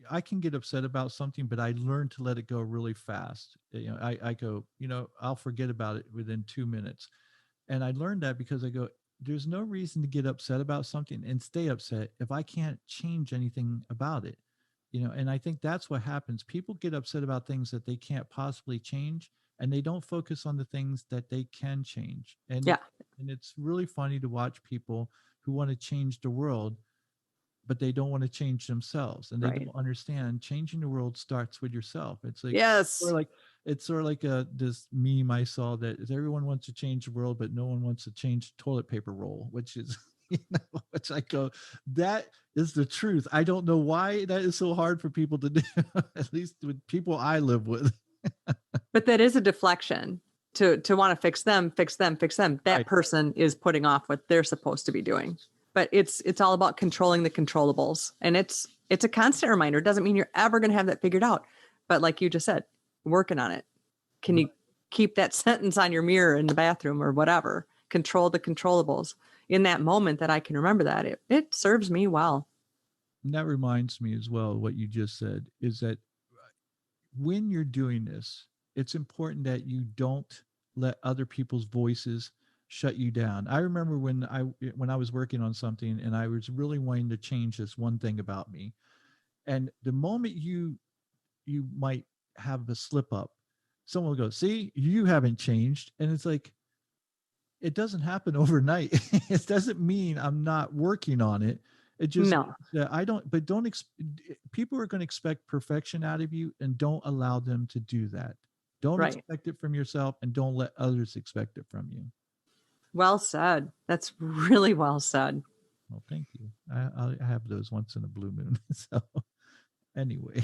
I can get upset about something, but I learn to let it go really fast. I go, I'll forget about it within 2 minutes. And I learned that because I go, there's no reason to get upset about something and stay upset if I can't change anything about it. And I think that's what happens. People get upset about things that they can't possibly change, and they don't focus on the things that they can change. And it's really funny to watch people who want to change the world, but they don't want to change themselves, and they don't understand changing the world starts with yourself. It's like, yes, it's sort of like this meme I saw that everyone wants to change the world, but no one wants to change toilet paper roll, which is, which I go, that is the truth. I don't know why that is so hard for people to do, at least with people I live with. But that is a deflection to want to fix them. That person is putting off what they're supposed to be doing. But it's all about controlling the controllables. And it's a constant reminder. It doesn't mean you're ever going to have that figured out. But like you just said, working on it. Can you keep that sentence on your mirror in the bathroom or whatever? Control the controllables. In that moment that I can remember that, it serves me well. And that reminds me as well, what you just said, is that when you're doing this, it's important that you don't let other people's voices shut you down. I remember when I was working on something and I was really wanting to change this one thing about me. And the moment you might have a slip up, someone will go, see, you haven't changed. And it's like, it doesn't happen overnight. It doesn't mean I'm not working on it. It just, people are going to expect perfection out of you, and don't allow them to do that. Don't expect it from yourself, and don't let others expect it from you. Well said. That's really well said. Well, thank you. I have those once in a blue moon. So anyway,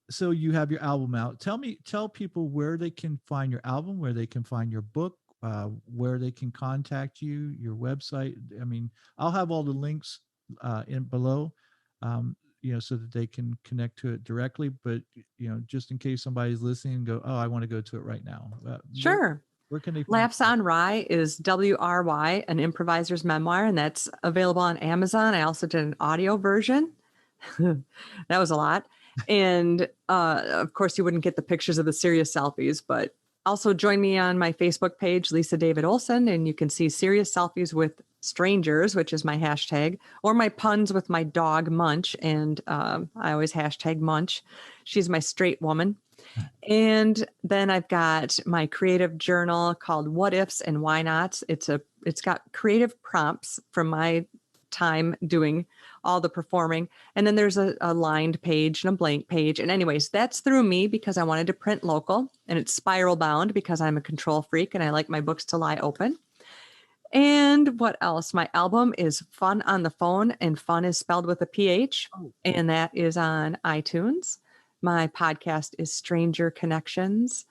so you have your album out. Tell people where they can find your album, where they can find your book, where they can contact you, your website. I mean, I'll have all the links in below, so that they can connect to it directly. But just in case somebody's listening and go, oh, I want to go to it right now. Sure. Where can they find Laughs on Rye is WRY, an improviser's memoir, and that's available on Amazon. I also did an audio version. That was a lot. And of course, you wouldn't get the pictures of the serious selfies, but also join me on my Facebook page, Lisa David Olson, and you can see serious selfies with strangers, which is my hashtag, or my puns with my dog Munch. And I always hashtag Munch. She's my straight woman. And then I've got my creative journal called What Ifs and Why Nots. It's got creative prompts from my time doing all the performing. And then there's a lined page and a blank page. And anyways, that's through me because I wanted to print local, and it's spiral bound because I'm a control freak and I like my books to lie open. And what else? My album is Fun on the Phone, and fun is spelled with a PH, and that is on iTunes. My podcast is Stranger Connections,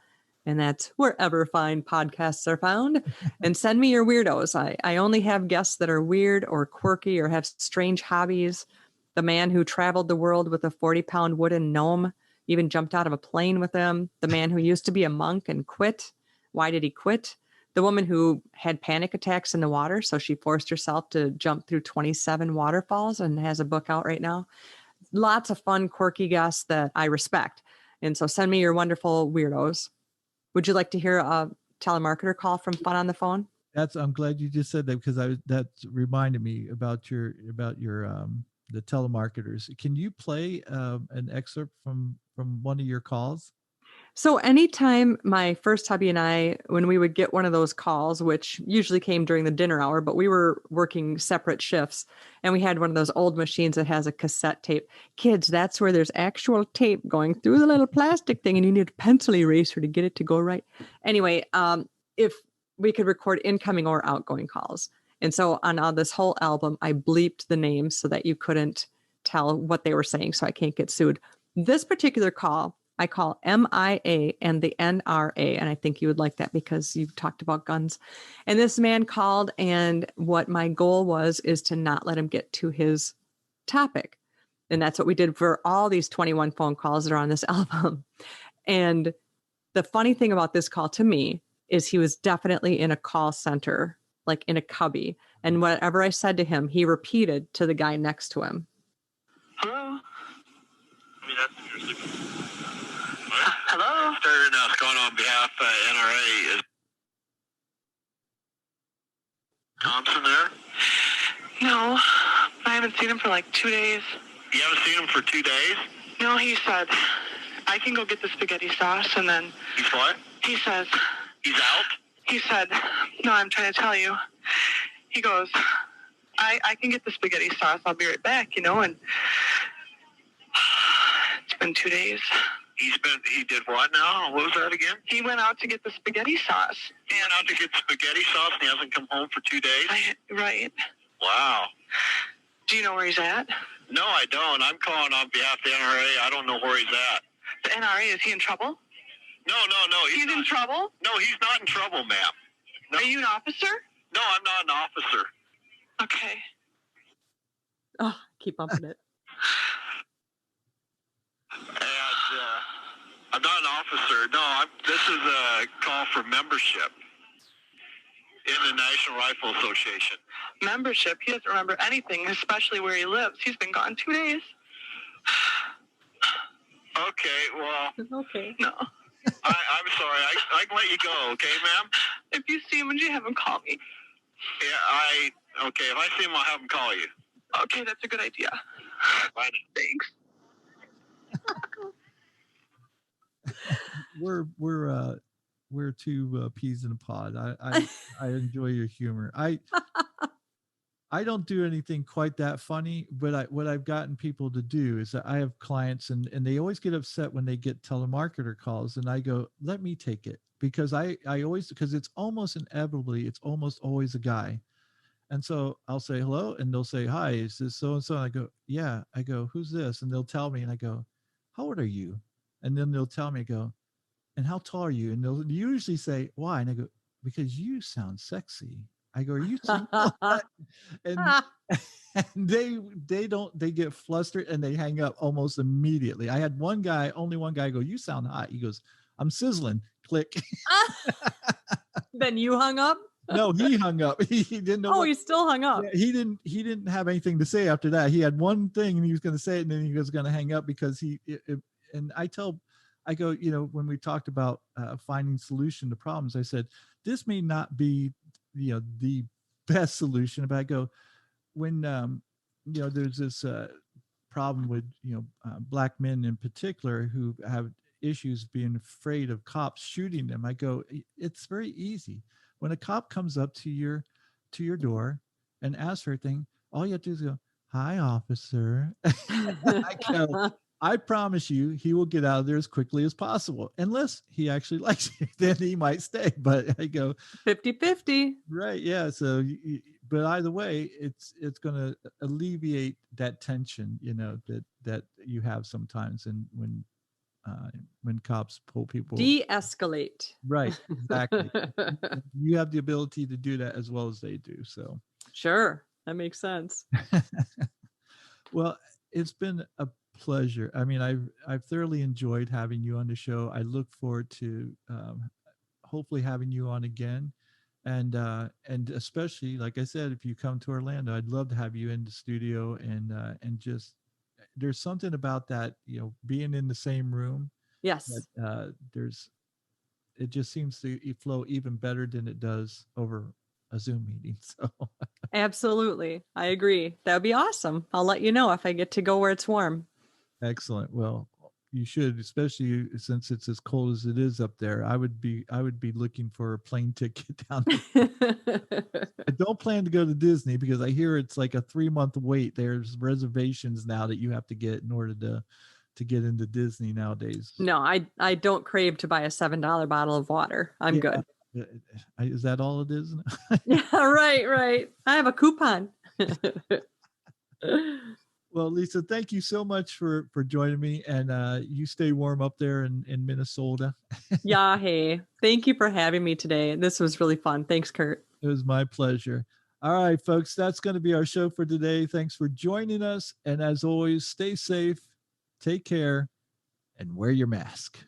and that's wherever fine podcasts are found. And send me your weirdos. I only have guests that are weird or quirky or have strange hobbies. The man who traveled the world with a 40-pound wooden gnome, even jumped out of a plane with him. The man who used to be a monk and quit. Why did he quit? The woman who had panic attacks in the water, so she forced herself to jump through 27 waterfalls and has a book out right now. Lots of fun, quirky guests that I respect. And so send me your wonderful weirdos. Would you like to hear a telemarketer call from Fun on the Phone? I'm glad you just said that, because that reminded me about your the telemarketers. Can you play an excerpt from one of your calls? So anytime my first hubby and I, when we would get one of those calls, which usually came during the dinner hour, but we were working separate shifts, and we had one of those old machines that has a cassette tape. Kids, that's where there's actual tape going through the little plastic thing, and you need a pencil eraser to get it to go right. Anyway, if we could record incoming or outgoing calls. And so on this whole album, I bleeped the names so that you couldn't tell what they were saying, so I can't get sued. This particular call, I call MIA and the NRA. And I think you would like that because you've talked about guns. And this man called, and what my goal is to not let him get to his topic. And that's what we did for all these 21 phone calls that are on this album. And the funny thing about this call to me is he was definitely in a call center, like in a cubby. And whatever I said to him, he repeated to the guy next to him. Hello? Hello? Starting calling on behalf of NRA. Is Thompson there? No, I haven't seen him for like 2 days. You haven't seen him for 2 days? No, he said, I can go get the spaghetti sauce, and then... He's what? He says... He's out? He said, no, I'm trying to tell you. He goes, I can get the spaghetti sauce. I'll be right back, and... It's been 2 days. He did what now? What was that again? He went out to get the spaghetti sauce. He went out to get spaghetti sauce and he hasn't come home for 2 days? Right. Wow. Do you know where he's at? No, I don't. I'm calling on behalf of the NRA. I don't know where he's at. The NRA, is he in trouble? No. He's in trouble? No, he's not in trouble, ma'am. No. Are you an officer? No, I'm not an officer. Okay. Oh, keep bumping it. And I'm not an officer. No, this is a call for membership in the National Rifle Association. Membership? He doesn't remember anything, especially where he lives. He's been gone 2 days. Okay, well... Okay. No. I'm sorry. I can let you go, okay, ma'am? If you see him, would you have him call me? Yeah, okay. If I see him, I'll have him call you. Okay, that's a good idea. Bye now. Thanks. We're two peas in a pod. I enjoy your humor. I I don't do anything quite that funny, but what I've gotten people to do is that I have clients and they always get upset when they get telemarketer calls, and I go, let me take it, because I always, because it's almost inevitably, it's almost always a guy. And so I'll say hello and they'll say, hi, is this so and so? And I go, yeah. I go, who's this? And they'll tell me, and I go, how old are you? And then they'll tell me, I go, and how tall are you? And they'll usually say, why? And I go, because you sound sexy. I go, are you single? and and they get flustered and they hang up almost immediately. I had only one guy go, you sound hot. He goes, I'm sizzling. Click. Then you hung up? No, he hung up. He didn't know. Oh, he still hung up. Yeah, he didn't have anything to say after that. He had one thing and he was going to say it, and then he was going to hang up because and I go, when we talked about finding solution to problems, I said, this may not be, the best solution, but I go, when, there's this problem with, black men in particular who have issues being afraid of cops shooting them. I go, it's very easy. When a cop comes up to your door and asks for a thing, all you have to do is go, hi, officer. I go, I promise you, he will get out of there as quickly as possible. Unless he actually likes you, then he might stay. But I go 50-50. Right. Yeah. So, but either way, it's going to alleviate that tension, that you have sometimes. And when cops pull people. De-escalate. Right. Exactly. You have the ability to do that as well as they do. So. Sure. That makes sense. Well, it's been a pleasure. I mean, I've thoroughly enjoyed having you on the show. I look forward to hopefully having you on again, and especially, like I said, if you come to Orlando, I'd love to have you in the studio, and just there's something about that, being in the same room. Yes. That, it just seems to flow even better than it does over a Zoom meeting. So. Absolutely. I agree. That would be awesome. I'll let you know if I get to go where it's warm. Excellent. Well, you should, especially since it's as cold as it is up there. I would be looking for a plane ticket down there. I don't plan to go to Disney because I hear it's like a 3-month wait. There's reservations now that you have to get in order to get into Disney nowadays. No, I don't crave to buy a $7 bottle of water. I'm good. Is that all it is? Yeah, right. I have a coupon. Well, Lisa, thank you so much for joining me, and you stay warm up there in Minnesota. Yeah, hey, thank you for having me today. This was really fun. Thanks, Kurt. It was my pleasure. All right, folks, that's going to be our show for today. Thanks for joining us. And as always, stay safe, take care, and wear your mask.